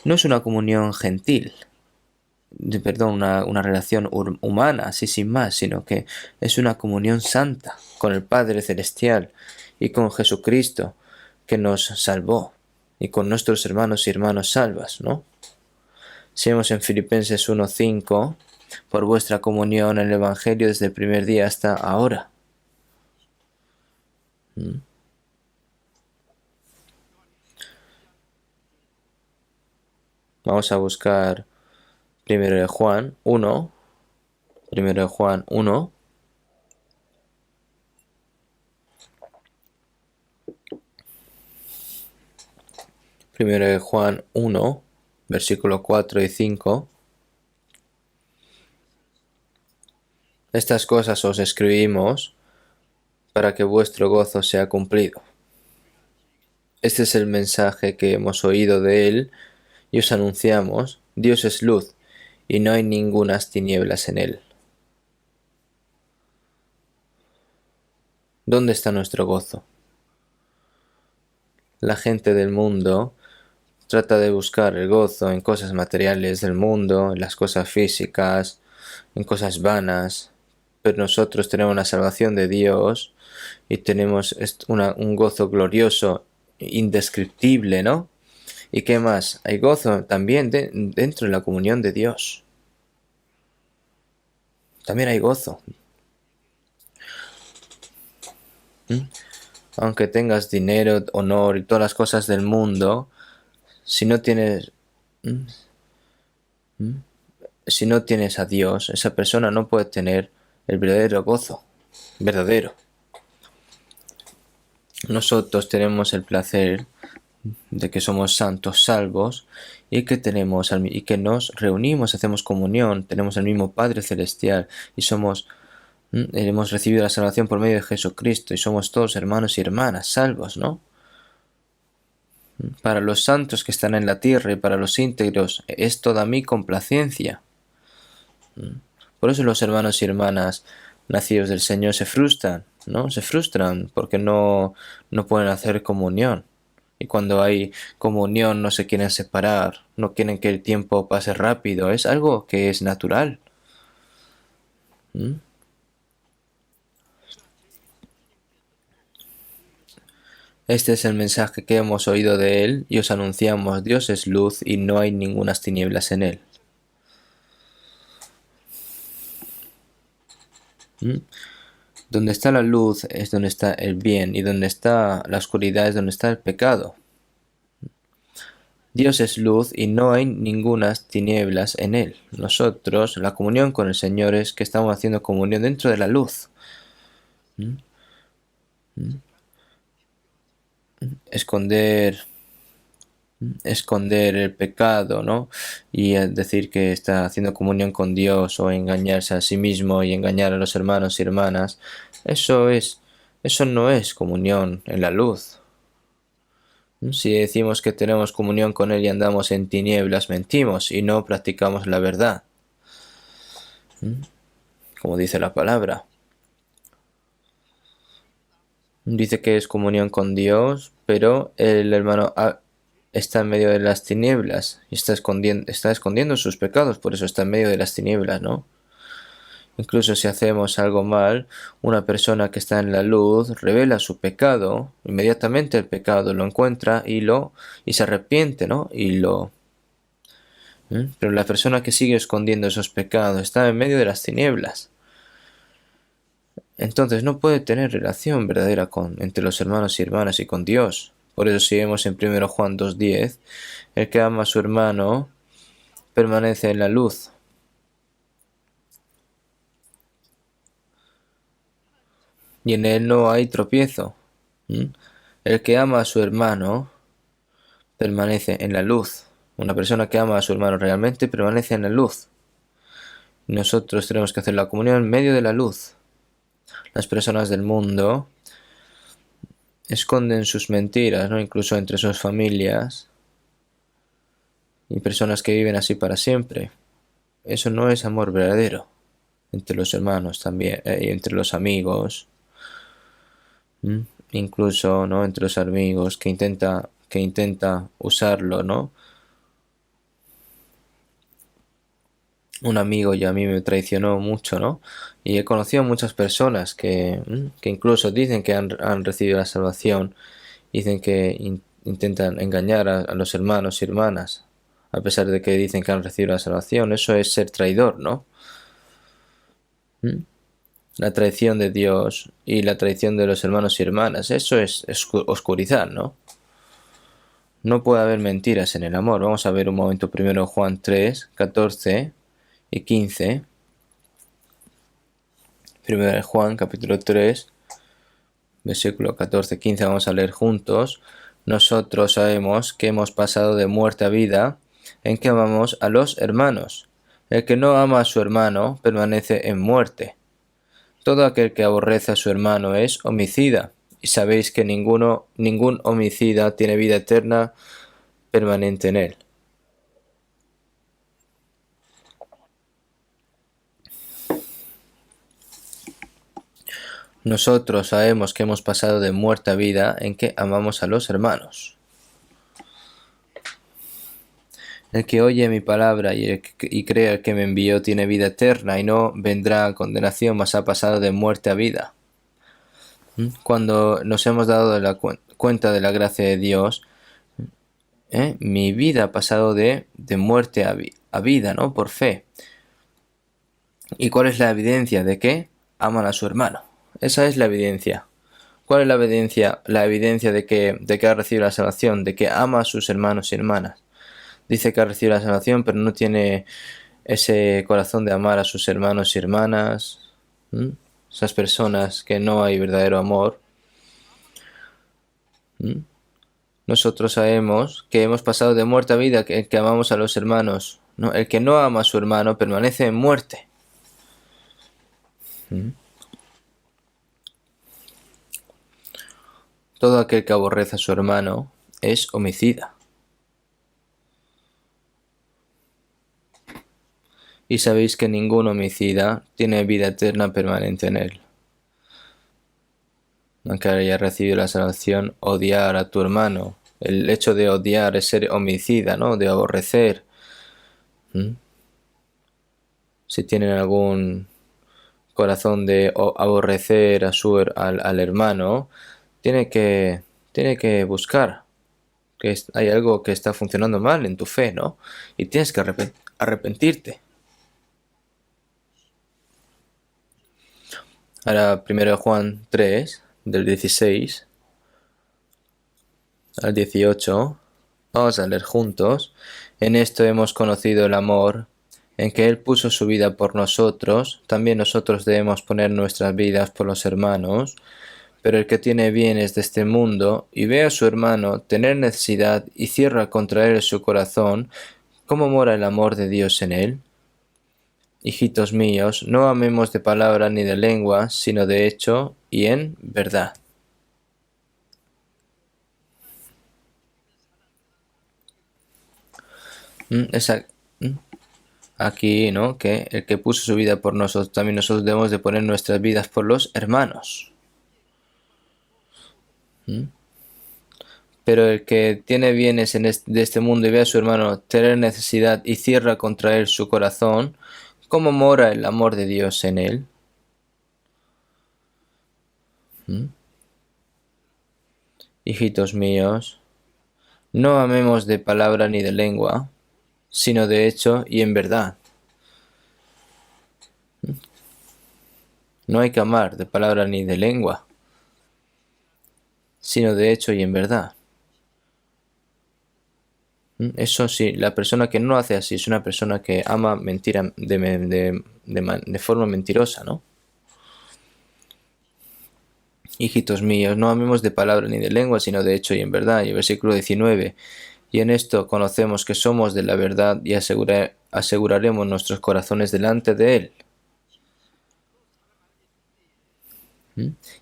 no es una comunión gentil, una relación humana, así sin más, sino que es una comunión santa con el Padre Celestial y con Jesucristo, que nos salvó, y con nuestros hermanos y hermanas salvas, ¿no? Si vemos en Filipenses 1:5, por vuestra comunión en el Evangelio desde el primer día hasta ahora. Vamos a buscar 1 de Juan 1. 1 de Juan 1. 1 de Juan 1, versículo 4 y 5. Estas cosas os escribimos para que vuestro gozo sea cumplido. Este es el mensaje que hemos oído de Él y os anunciamos. Dios es luz y no hay ningunas tinieblas en Él. ¿Dónde está nuestro gozo? La gente del mundo trata de buscar el gozo en cosas materiales del mundo, en las cosas físicas, en cosas vanas, pero nosotros tenemos la salvación de Dios y tenemos un gozo glorioso, indescriptible, ¿no? ¿Y qué más? Hay gozo también dentro de la comunión de Dios. También hay gozo. Aunque tengas dinero, honor y todas las cosas del mundo, si no tienes a Dios, esa persona no puede tener el verdadero gozo. verdadero. Nosotros tenemos el placer de que somos santos, salvos, y que nos reunimos, hacemos comunión, tenemos el mismo Padre Celestial y hemos recibido la salvación por medio de Jesucristo y somos todos hermanos y hermanas, salvos, ¿no? Para los santos que están en la tierra y para los íntegros es toda mi complacencia. Por eso los hermanos y hermanas nacidos del Señor se frustran, ¿no? Se frustran porque no pueden hacer comunión. Y cuando hay comunión no se quieren separar, no quieren que el tiempo pase rápido. Es algo que es natural. ¿Mm? Este es el mensaje que hemos oído de Él y os anunciamos: Dios es luz y no hay ningunas tinieblas en Él. Donde está la luz es donde está el bien y donde está la oscuridad es donde está el pecado. Dios es luz y no hay ningunas tinieblas en Él. Nosotros, la comunión con el Señor es que estamos haciendo comunión dentro de la luz. Esconder el pecado, ¿no? Y decir que está haciendo comunión con Dios o engañarse a sí mismo y engañar a los hermanos y hermanas, eso no es comunión en la luz. Si decimos que tenemos comunión con Él y andamos en tinieblas, mentimos y no practicamos la verdad, como dice la palabra. Dice que es comunión con Dios, pero el hermano está en medio de las tinieblas y está escondiendo sus pecados, por eso está en medio de las tinieblas, ¿no? Incluso si hacemos algo mal, una persona que está en la luz revela su pecado, inmediatamente el pecado lo encuentra y se arrepiente, ¿no? Pero la persona que sigue escondiendo esos pecados está en medio de las tinieblas. Entonces no puede tener relación verdadera entre los hermanos y hermanas y con Dios. Por eso si vemos en 1 Juan 2:10, el que ama a su hermano permanece en la luz. Y en él no hay tropiezo. El que ama a su hermano permanece en la luz. Una persona que ama a su hermano realmente permanece en la luz. Nosotros tenemos que hacer la comunión en medio de la luz. Las personas del mundo esconden sus mentiras, ¿no? Incluso entre sus familias. Y personas que viven así para siempre. Eso no es amor verdadero. Entre los hermanos también, y entre los amigos. Incluso, ¿no? Entre los amigos que intenta usarlo, ¿no? Un amigo ya a mí me traicionó mucho, ¿no? Y he conocido a muchas personas que incluso dicen que han recibido la salvación, dicen que intentan engañar a los hermanos y hermanas, a pesar de que dicen que han recibido la salvación. Eso es ser traidor, ¿no? La traición de Dios y la traición de los hermanos y hermanas, eso es oscuridad, ¿no? No puede haber mentiras en el amor. Vamos a ver un momento primero Juan 3, 14 y 15. Primero Juan, capítulo 3, versículo 14-15, vamos a leer juntos. Nosotros sabemos que hemos pasado de muerte a vida en que amamos a los hermanos. El que no ama a su hermano permanece en muerte. Todo aquel que aborrece a su hermano es homicida, y sabéis que ningún homicida tiene vida eterna permanente en él. Nosotros sabemos que hemos pasado de muerte a vida en que amamos a los hermanos. El que oye mi palabra y cree al que me envió tiene vida eterna y no vendrá a condenación, mas ha pasado de muerte a vida. Cuando nos hemos dado cuenta de la gracia de Dios, mi vida ha pasado de muerte a vida, ¿no? Por fe. ¿Y cuál es la evidencia de que aman a su hermano? Esa es la evidencia. ¿Cuál es la evidencia? La evidencia de que ha recibido la salvación, de que ama a sus hermanos y hermanas. Dice que ha recibido la salvación, pero no tiene ese corazón de amar a sus hermanos y hermanas. esas personas que no hay verdadero amor, nosotros sabemos que hemos pasado de muerte a vida, que amamos a los hermanos. No, el que no ama a su hermano permanece en muerte. Todo aquel que aborrece a su hermano es homicida. Y sabéis que ningún homicida tiene vida eterna permanente en él. Aunque haya recibido la salvación, odiar a tu hermano. El hecho de odiar es ser homicida, ¿no? De aborrecer. Si tienen algún corazón de aborrecer al hermano, tiene que buscar que hay algo que está funcionando mal en tu fe, ¿no? Y tienes que arrepentirte. Ahora, 1 Juan 3, del 16 al 18, vamos a leer juntos. En esto hemos conocido el amor, en que Él puso su vida por nosotros, también nosotros debemos poner nuestras vidas por los hermanos. Pero el que tiene bienes de este mundo y ve a su hermano tener necesidad y cierra contra él su corazón, ¿cómo mora el amor de Dios en él? Hijitos míos, no amemos de palabra ni de lengua, sino de hecho y en verdad. Aquí, ¿no? Que el que puso su vida por nosotros, también nosotros debemos de poner nuestras vidas por los hermanos. Pero el que tiene bienes de este mundo y ve a su hermano tener necesidad y cierra contra él su corazón, ¿cómo mora el amor de Dios en él? Hijitos míos, no amemos de palabra ni de lengua, sino de hecho y en verdad. No hay que amar de palabra ni de lengua, sino de hecho y en verdad. Eso sí, la persona que no lo hace así es una persona que ama mentira de forma mentirosa, ¿no? Hijitos míos, no amemos de palabra ni de lengua, sino de hecho y en verdad. Y el versículo 19. Y en esto conocemos que somos de la verdad y aseguraremos nuestros corazones delante de Él.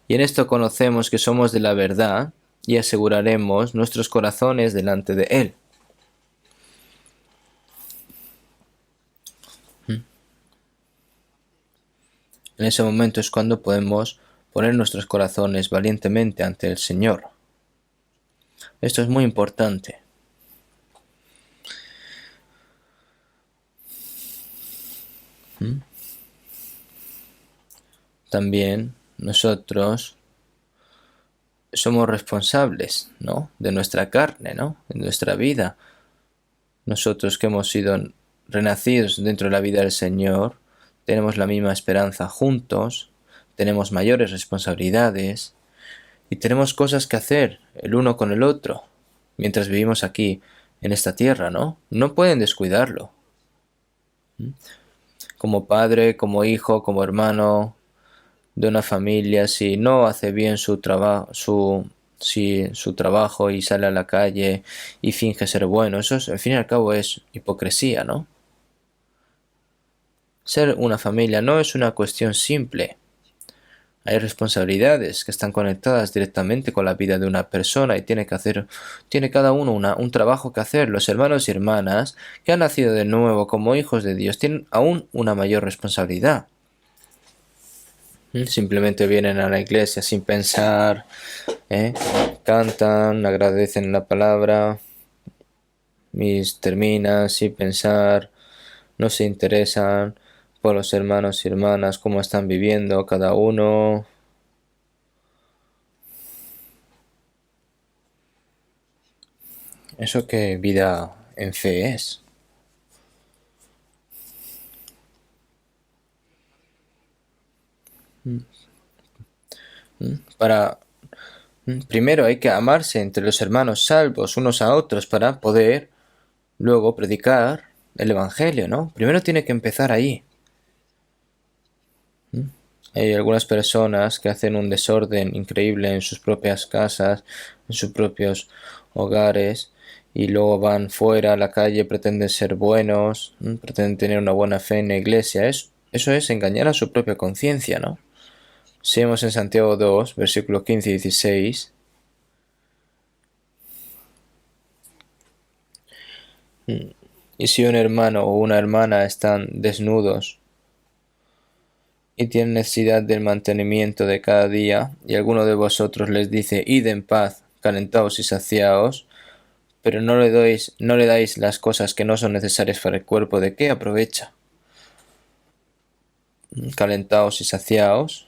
Y en esto conocemos que somos de la verdad y aseguraremos nuestros corazones delante de Él. En ese momento es cuando podemos poner nuestros corazones valientemente ante el Señor. Esto es muy importante. También nosotros somos responsables, ¿no? De nuestra carne, ¿no? De nuestra vida. Nosotros que hemos sido renacidos dentro de la vida del Señor, tenemos la misma esperanza juntos, tenemos mayores responsabilidades y tenemos cosas que hacer el uno con el otro mientras vivimos aquí en esta tierra, ¿no? No pueden descuidarlo. Como padre, como hijo, como hermano de una familia, si no hace bien su trabajo y sale a la calle y finge ser bueno, eso al fin y al cabo es hipocresía, ¿no? Ser una familia no es una cuestión simple. Hay responsabilidades que están conectadas directamente con la vida de una persona y tiene cada uno un trabajo que hacer. Los hermanos y hermanas que han nacido de nuevo como hijos de Dios tienen aún una mayor responsabilidad. Simplemente vienen a la iglesia sin pensar, cantan, agradecen la palabra, terminan sin pensar, no se interesan por los hermanos y hermanas, cómo están viviendo cada uno. ¿Eso qué vida en fe es? Primero hay que amarse entre los hermanos salvos unos a otros para poder luego predicar el Evangelio, ¿no? Primero tiene que empezar ahí. Hay algunas personas que hacen un desorden increíble en sus propias casas, en sus propios hogares, y luego van fuera a la calle, pretenden ser buenos, pretenden tener una buena fe en la iglesia. Eso es engañar a su propia conciencia, ¿no? Si vemos en Santiago 2, versículos 15 y 16. Y si un hermano o una hermana están desnudos y tienen necesidad del mantenimiento de cada día, y alguno de vosotros les dice, id en paz, calentaos y saciaos, pero no le dais las cosas que no son necesarias para el cuerpo, ¿de qué aprovecha? Calentaos y saciaos.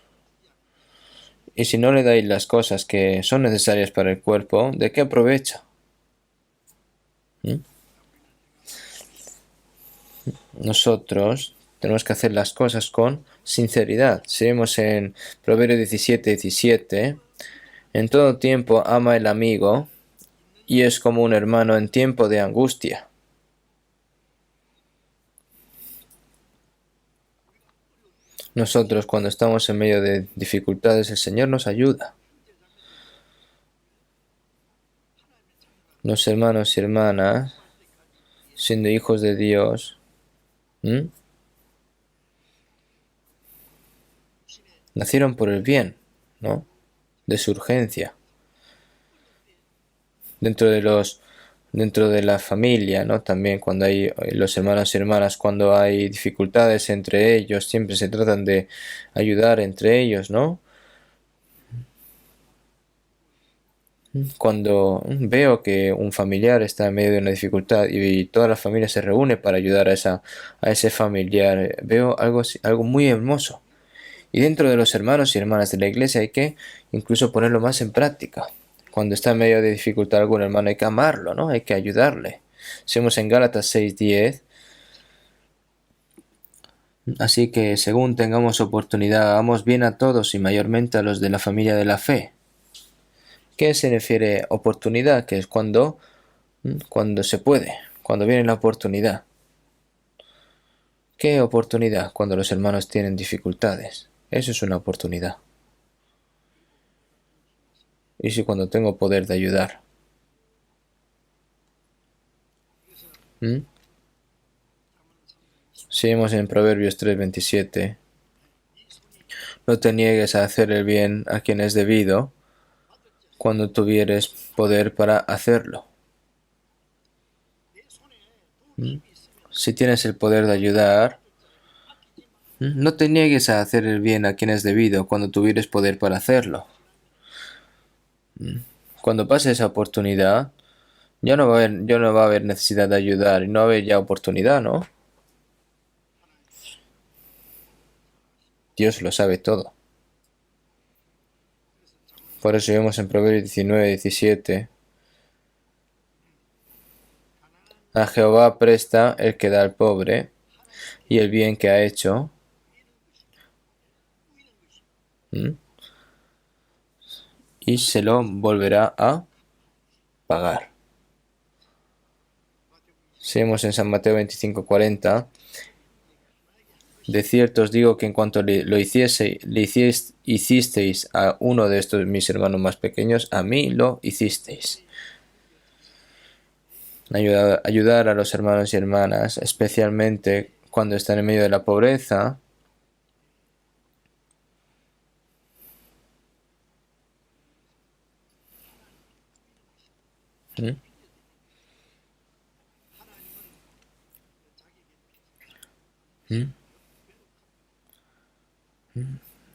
Y si no le dais las cosas que son necesarias para el cuerpo, ¿de qué aprovecha? Nosotros tenemos que hacer las cosas con sinceridad. Si vemos en Proverbios 17:17, en todo tiempo ama el amigo y es como un hermano en tiempo de angustia. Nosotros cuando estamos en medio de dificultades, el Señor nos ayuda. Los hermanos y hermanas, siendo hijos de Dios, nacieron por el bien, ¿no? De su urgencia. Dentro de la familia, ¿no? También cuando hay los hermanos y hermanas, cuando hay dificultades entre ellos, siempre se tratan de ayudar entre ellos, ¿no? Cuando veo que un familiar está en medio de una dificultad y toda la familia se reúne para ayudar a ese familiar, veo algo muy hermoso. Y dentro de los hermanos y hermanas de la iglesia hay que incluso ponerlo más en práctica. Cuando está en medio de dificultad algún hermano hay que amarlo, ¿no? Hay que ayudarle. Seguimos en Gálatas 6:10. Así que según tengamos oportunidad, hagamos bien a todos y mayormente a los de la familia de la fe. ¿Qué se refiere oportunidad? Que es cuando se puede, cuando viene la oportunidad. ¿Qué oportunidad? Cuando los hermanos tienen dificultades. Eso es una oportunidad. Y si cuando tengo poder de ayudar. Seguimos en Proverbios 3:27. No te niegues a hacer el bien a quien es debido cuando tuvieres poder para hacerlo. Si tienes el poder de ayudar, no te niegues a hacer el bien a quien es debido cuando tuvieres poder para hacerlo. Cuando pase esa oportunidad, ya no va a haber necesidad de ayudar y no va a haber ya oportunidad, ¿no? Dios lo sabe todo. Por eso vemos en Proverbios 19:17. A Jehová presta el que da al pobre, y el bien que ha hecho y se lo volverá a pagar. Seguimos en San Mateo 25:40. De cierto os digo que en cuanto hicisteis a uno de estos mis hermanos más pequeños, a mí lo hicisteis. Ayudar a los hermanos y hermanas, especialmente cuando están en medio de la pobreza,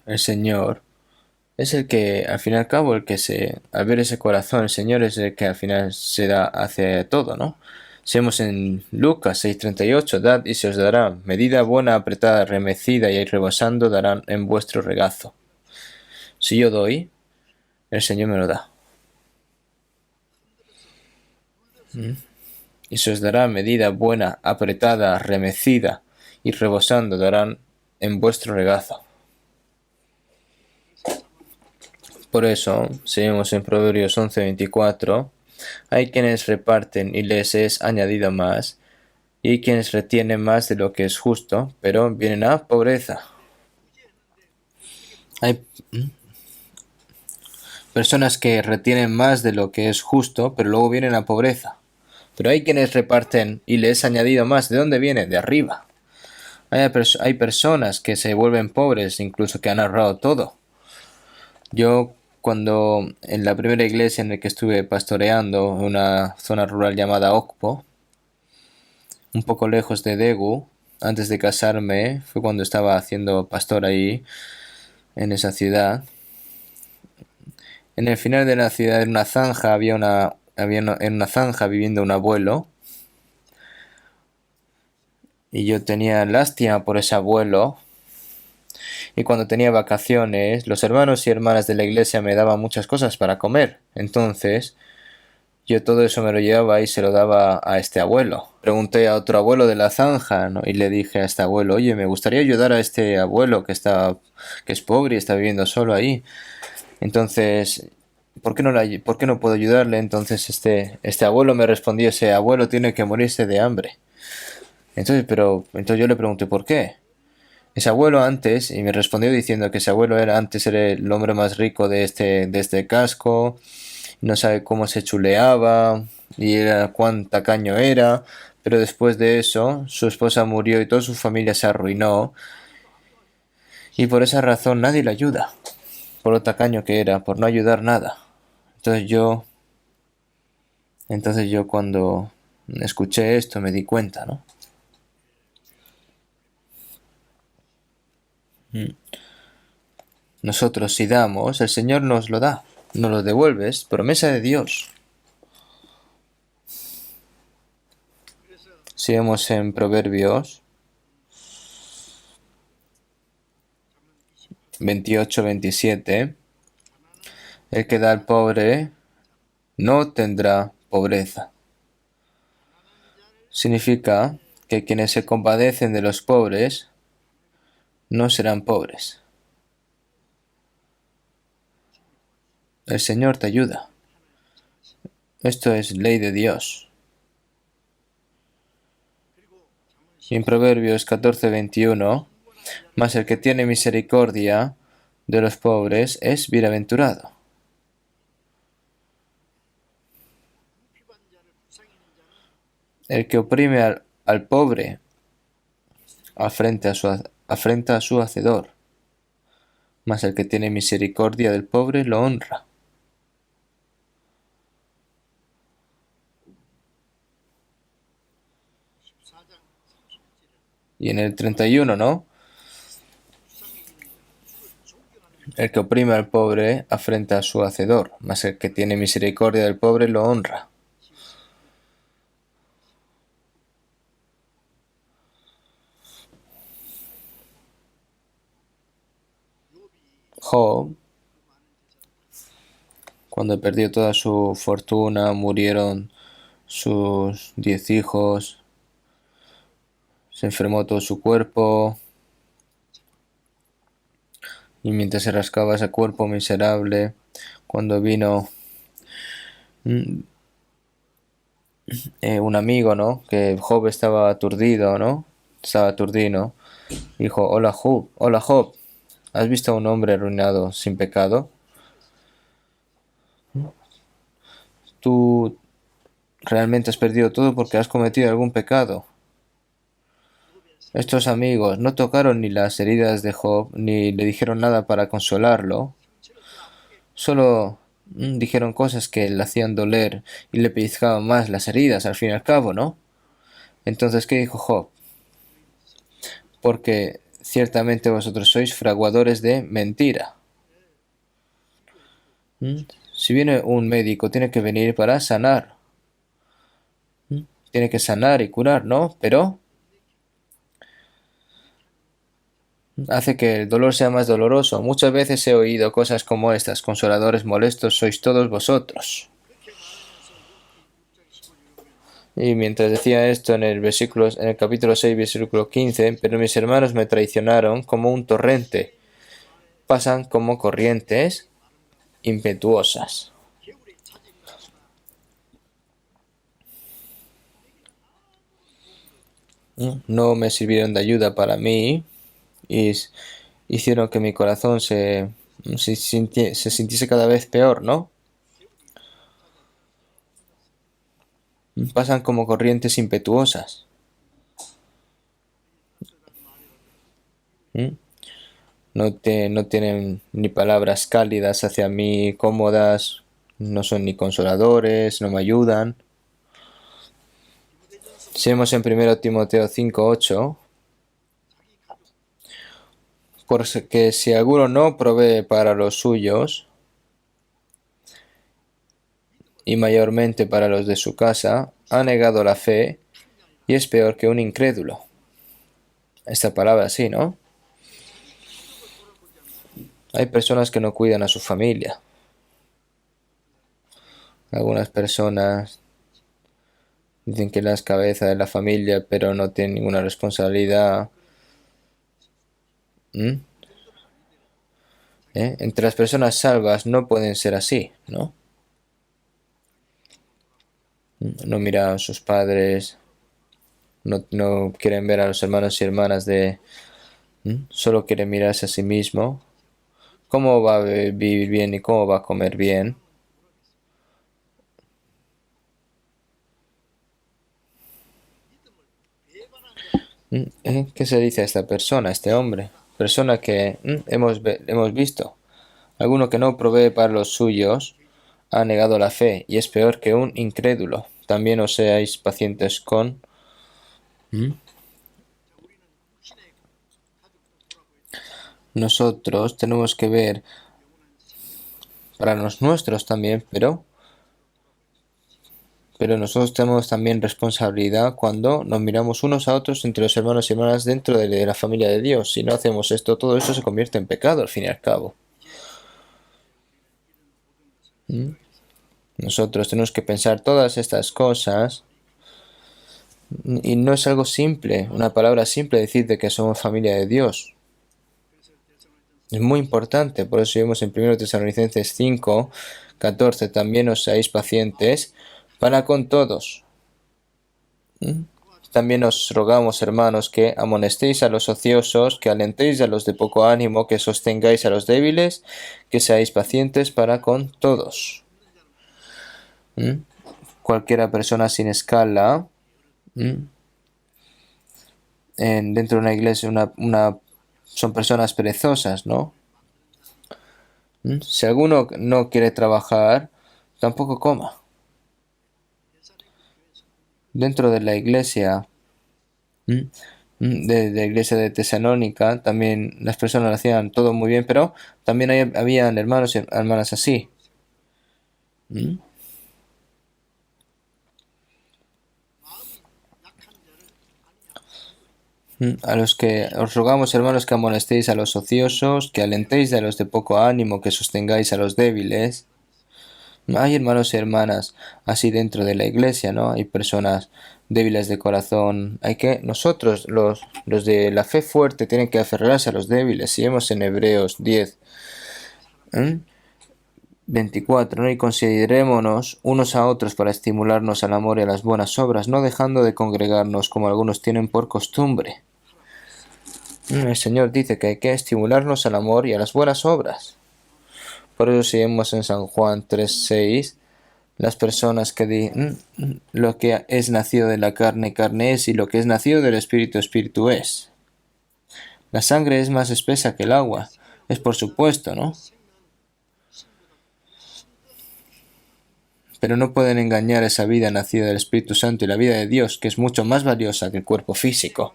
el Señor es el que, al fin y al cabo, al ver ese corazón, el Señor es el que al final se da hacia todo, ¿no? Si vemos en Lucas 6:38, dad y se os dará, medida buena, apretada, remecida y rebosando darán en vuestro regazo. Si yo doy, el Señor me lo da. Y se os dará medida buena, apretada, remecida y rebosando darán en vuestro regazo. Por eso, seguimos en Proverbios 11:24, hay quienes reparten y les es añadido más, y hay quienes retienen más de lo que es justo, pero vienen a pobreza. Hay personas que retienen más de lo que es justo, pero luego viene la pobreza. Pero hay quienes reparten y les he añadido más. ¿De dónde viene? De arriba. Hay personas que se vuelven pobres, incluso que han ahorrado todo. Yo, cuando en la primera iglesia en la que estuve pastoreando, en una zona rural llamada Okpo, un poco lejos de Daegu, antes de casarme, fue cuando estaba haciendo pastor ahí, en esa ciudad. En el final de la ciudad, en una zanja, en una zanja viviendo un abuelo, y yo tenía lástima por ese abuelo. Y cuando tenía vacaciones, los hermanos y hermanas de la iglesia me daban muchas cosas para comer. Entonces, yo todo eso me lo llevaba y se lo daba a este abuelo. Pregunté a otro abuelo de la zanja, ¿no? Y le dije a este abuelo, oye, me gustaría ayudar a este abuelo que es pobre y está viviendo solo ahí. Entonces, ¿por qué no puedo ayudarle? Entonces este abuelo me respondió, ese abuelo tiene que morirse de hambre. Entonces yo le pregunté, ¿por qué? Ese abuelo antes, y me respondió diciendo que ese abuelo era el hombre más rico de este casco, no sabe cómo se chuleaba, y era cuán tacaño era, pero después de eso, su esposa murió y toda su familia se arruinó, y por esa razón nadie le ayuda, por lo tacaño que era, por no ayudar nada. Entonces yo, entonces yo cuando escuché esto me di cuenta, ¿no? Nosotros si damos, el Señor nos lo da, nos lo devuelve, es promesa de Dios. Si vemos en Proverbios 28-27, el que da al pobre no tendrá pobreza. Significa que quienes se compadecen de los pobres no serán pobres. El Señor te ayuda. Esto es ley de Dios. Y en Proverbios 14:21, mas el que tiene misericordia de los pobres es bienaventurado. El que oprime al pobre afrenta a su hacedor, mas el que tiene misericordia del pobre lo honra. Y en el 31, ¿no? El que oprime al pobre afrenta a su hacedor, mas el que tiene misericordia del pobre lo honra. Job, cuando perdió toda su fortuna, murieron sus 10 hijos, se enfermó todo su cuerpo, y mientras se rascaba ese cuerpo miserable, cuando vino un amigo, ¿no? Que Job estaba aturdido, ¿no? Estaba aturdido. Dijo, hola Job, ¿has visto a un hombre arruinado sin pecado? ¿Tú realmente has perdido todo porque has cometido algún pecado? Estos amigos no tocaron ni las heridas de Job, ni le dijeron nada para consolarlo. Solo dijeron cosas que le hacían doler y le pellizcaban más las heridas, al fin y al cabo, ¿no? Entonces, ¿qué dijo Job? Porque ciertamente vosotros sois fraguadores de mentira. Si viene un médico, tiene que venir para sanar. Tiene que sanar y curar, ¿no? Pero hace que el dolor sea más doloroso. Muchas veces he oído cosas como estas: consoladores molestos sois todos vosotros. Y mientras decía esto en el capítulo 6, versículo 15, pero mis hermanos me traicionaron como un torrente, pasan como corrientes impetuosas. No me sirvieron de ayuda para mí y hicieron que mi corazón se sintiese cada vez peor, ¿no? Pasan como corrientes impetuosas. ¿Mm? No tienen ni palabras cálidas hacia mí, cómodas, no son ni consoladores, no me ayudan. Si vemos en 1 Timoteo 5:8, porque si alguno no provee para los suyos, y mayormente para los de su casa, ha negado la fe y es peor que un incrédulo. Esta palabra sí, ¿no? Hay personas que no cuidan a su familia. Algunas personas dicen que las cabezas de la familia, pero no tienen ninguna responsabilidad. Entre las personas salvas no pueden ser así, ¿no? No miran a sus padres, no quieren ver a los hermanos y hermanas solo quieren mirarse a sí mismo. ¿Cómo va a vivir bien y cómo va a comer bien? ¿Qué se dice a esta persona, a este hombre? Persona que hemos visto. Alguno que no provee para los suyos ha negado la fe y es peor que un incrédulo. También os seáis pacientes con... Nosotros tenemos que ver para los nuestros también, pero nosotros tenemos también responsabilidad cuando nos miramos unos a otros entre los hermanos y hermanas dentro de la familia de Dios. Si no hacemos esto, todo eso se convierte en pecado al fin y al cabo. Nosotros tenemos que pensar todas estas cosas y no es algo simple, una palabra simple decir de que somos familia de Dios. Es muy importante, por eso vemos en 1 Tesalonicenses 5:14, también os seáis pacientes para con todos. También os rogamos, hermanos, que amonestéis a los ociosos, que alentéis a los de poco ánimo, que sostengáis a los débiles, que seáis pacientes para con todos. Cualquiera persona sin escala dentro de una iglesia son personas perezosas, ¿no? Si alguno no quiere trabajar, tampoco coma. Dentro de la iglesia, de la iglesia de Tesalónica, también las personas hacían todo muy bien, pero también habían hermanos y hermanas así. A los que os rogamos, hermanos, que amonestéis a los ociosos, que alentéis a los de poco ánimo, que sostengáis a los débiles. Hay hermanos y hermanas así dentro de la iglesia, ¿no? Hay personas débiles de corazón. Nosotros, los de la fe fuerte, tienen que aferrarse a los débiles. Si vemos en Hebreos 10:24, ¿no? Y considerémonos unos a otros para estimularnos al amor y a las buenas obras, no dejando de congregarnos como algunos tienen por costumbre. El Señor dice que hay que estimularnos al amor y a las buenas obras. Por eso si vemos en San Juan 3:6, las personas que dicen lo que es nacido de la carne, carne es, y lo que es nacido del espíritu, espíritu es. La sangre es más espesa que el agua. Es por supuesto, ¿no? Pero no pueden engañar esa vida nacida del Espíritu Santo y la vida de Dios, que es mucho más valiosa que el cuerpo físico.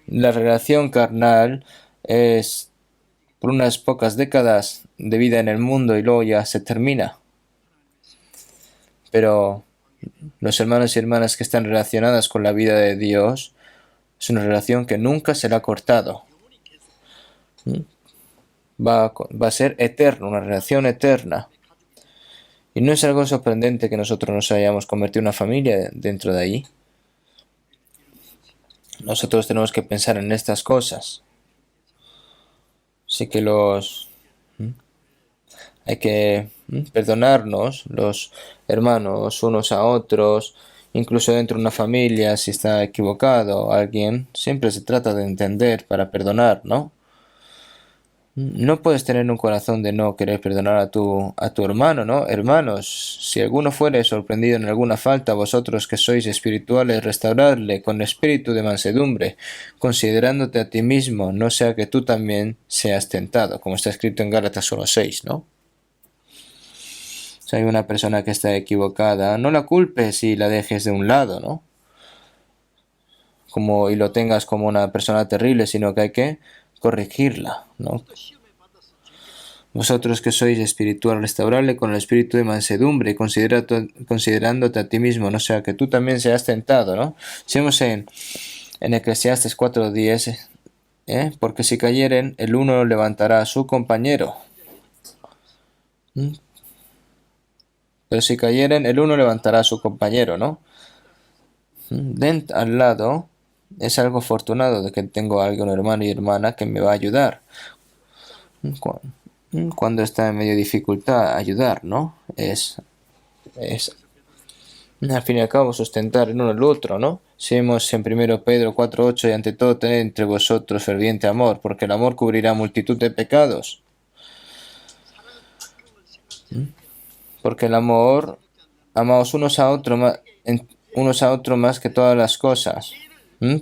La relación carnal es por unas pocas décadas de vida en el mundo y luego ya se termina. Pero los hermanos y hermanas que están relacionadas con la vida de Dios es una relación que nunca será cortado. Va a ser eterna, una relación eterna. Y no es algo sorprendente que nosotros nos hayamos convertido en una familia dentro de ahí. Nosotros tenemos que pensar en estas cosas. Así que hay que perdonarnos los hermanos unos a otros incluso dentro de una familia, si está equivocado alguien, siempre se trata de entender para perdonar, ¿no? No puedes tener un corazón de no querer perdonar a tu hermano, ¿no? Hermanos, si alguno fuere sorprendido en alguna falta, vosotros que sois espirituales, restaurarle con espíritu de mansedumbre, considerándote a ti mismo, no sea que tú también seas tentado, como está escrito en Gálatas 1:6, ¿no? Si hay una persona que está equivocada, no la culpes y la dejes de un lado, ¿no? Y lo tengas como una persona terrible, sino que hay que corregirla, ¿no? Vosotros que sois espiritual, restaurable con el espíritu de mansedumbre, considerándote a ti mismo, no sea que tú también seas tentado, ¿no? Si vemos en Eclesiastes 4:10, porque si cayeren, el uno levantará a su compañero. ¿Mm? Pero si cayeren, el uno levantará a su compañero, ¿no? Al lado es algo afortunado de que tengo a alguien, hermano y hermana, que me va a ayudar. Cuando está en medio de dificultad, ayudar, ¿no? Es al fin y al cabo sustentar el uno al otro, ¿no? Si vemos en 1 Pedro 4:8, y ante todo tened entre vosotros ferviente amor, porque el amor cubrirá multitud de pecados. Porque el amor, amaos unos a otros más que todas las cosas.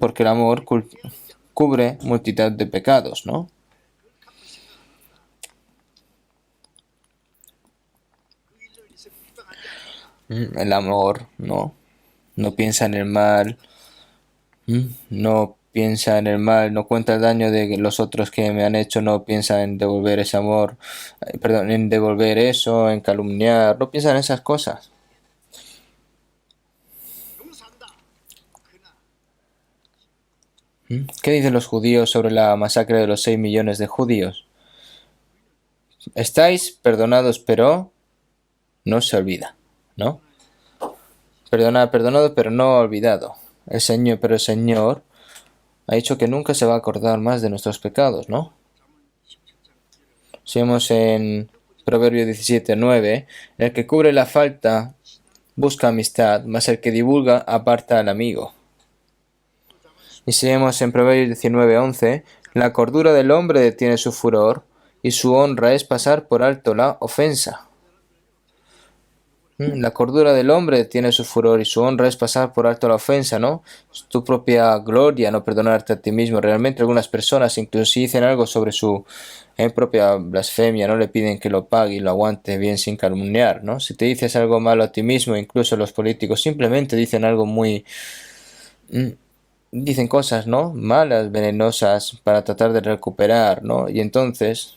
Porque el amor cubre multitud de pecados, ¿no? El amor, no piensa en el mal, no piensa en el mal, no cuenta el daño de los otros que me han hecho, no piensa en devolver ese amor, perdón, en devolver eso, en calumniar, no piensa en esas cosas. ¿Qué dicen los judíos sobre la masacre de los 6 millones de judíos? Estáis perdonados, pero no se olvida, ¿no? Perdonado, pero no olvidado. El Señor ha dicho que nunca se va a acordar más de nuestros pecados, ¿no? Si vemos en Proverbios 17:9, el que cubre la falta busca amistad, mas el que divulga aparta al amigo. Y si vemos en Proverbios 19:11, la cordura del hombre detiene su furor, y su honra es pasar por alto la ofensa. La cordura del hombre tiene su furor y su honra es pasar por alto la ofensa, ¿no? Es tu propia gloria no perdonarte a ti mismo. Realmente algunas personas, incluso si dicen algo sobre su propia blasfemia, no le piden que lo pague y lo aguante bien sin calumniar, ¿no? Si te dices algo malo a ti mismo, incluso los políticos simplemente dicen algo muy... dicen cosas, ¿no? Malas, venenosas para tratar de recuperar, ¿no? Y entonces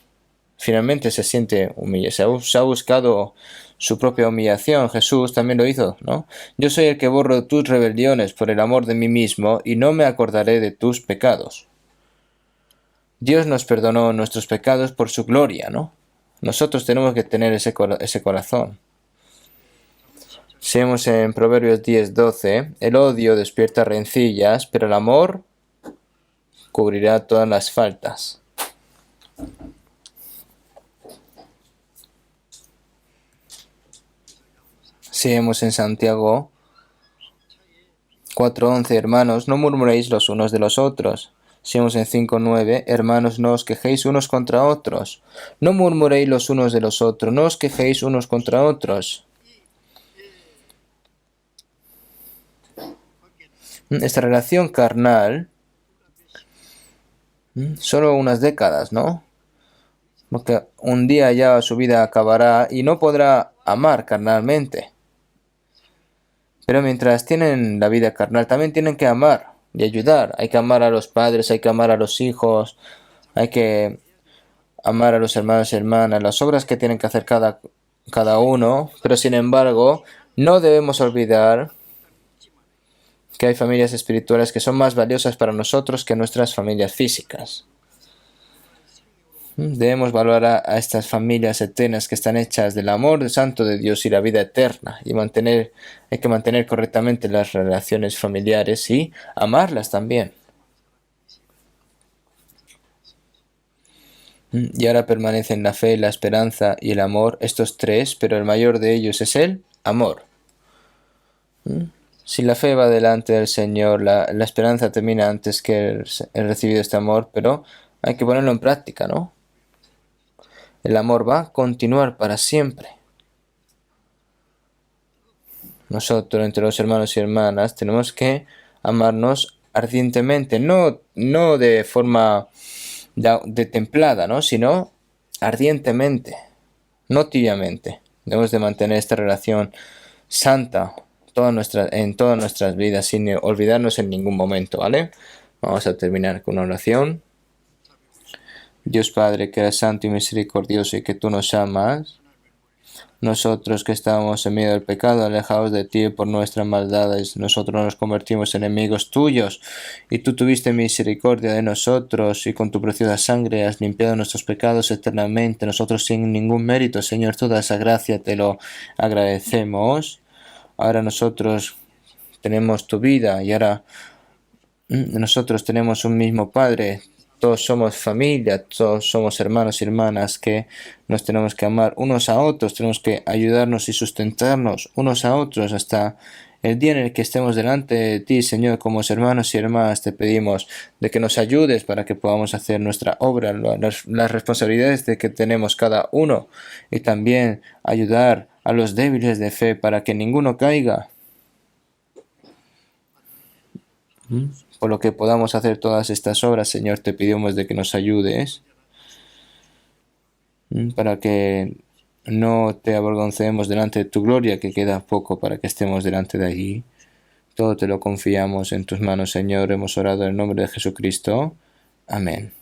finalmente se siente humillado, se ha buscado su propia humillación. Jesús también lo hizo, ¿no? Yo soy el que borro tus rebeliones por el amor de mí mismo y no me acordaré de tus pecados. Dios nos perdonó nuestros pecados por su gloria, ¿no? Nosotros tenemos que tener ese corazón. Si vemos en Proverbios 10:12, el odio despierta rencillas, pero el amor cubrirá todas las faltas. Si vemos en Santiago 4:11, hermanos, no murmuréis los unos de los otros. Si vemos en 5:9, hermanos, no os quejéis unos contra otros. No murmuréis los unos de los otros, no os quejéis unos contra otros. Esta relación carnal, solo unas décadas, ¿no? Porque un día ya su vida acabará y no podrá amar carnalmente. Pero mientras tienen la vida carnal, también tienen que amar y ayudar. Hay que amar a los padres, hay que amar a los hijos, hay que amar a los hermanos y hermanas, las obras que tienen que hacer cada uno. Pero sin embargo, no debemos olvidar que hay familias espirituales que son más valiosas para nosotros que nuestras familias físicas. Debemos valorar a estas familias eternas que están hechas del amor santo de Dios y la vida eterna. Y hay que mantener correctamente las relaciones familiares y amarlas también. Y ahora permanecen la fe, la esperanza y el amor, estos tres, pero el mayor de ellos es el amor. Si la fe va delante del Señor, la esperanza termina antes que el recibido este amor, pero hay que ponerlo en práctica, ¿no? El amor va a continuar para siempre. Nosotros, entre los hermanos y hermanas, tenemos que amarnos ardientemente, no de forma de templada, ¿no? Sino ardientemente, no tibiamente. Debemos de mantener esta relación santa en todas nuestras vidas, sin olvidarnos en ningún momento, ¿vale? Vamos a terminar con una oración. Dios Padre, que eres santo y misericordioso y que tú nos amas, nosotros que estábamos en medio del pecado, alejados de ti por nuestras maldades, nosotros nos convertimos en enemigos tuyos, y tú tuviste misericordia de nosotros, y con tu preciosa sangre has limpiado nuestros pecados eternamente, nosotros sin ningún mérito, Señor, toda esa gracia te lo agradecemos. Ahora nosotros tenemos tu vida, y ahora nosotros tenemos un mismo Padre. Todos somos familia, todos somos hermanos y hermanas que nos tenemos que amar unos a otros, tenemos que ayudarnos y sustentarnos unos a otros hasta el día en el que estemos delante de ti, Señor, como hermanos y hermanas. Te pedimos de que nos ayudes para que podamos hacer nuestra obra, las responsabilidades de que tenemos cada uno, y también ayudar a los débiles de fe para que ninguno caiga. Por lo que podamos hacer todas estas obras, Señor, te pedimos de que nos ayudes para que no te avergoncemos delante de tu gloria, que queda poco para que estemos delante de allí. Todo te lo confiamos en tus manos, Señor. Hemos orado en el nombre de Jesucristo. Amén.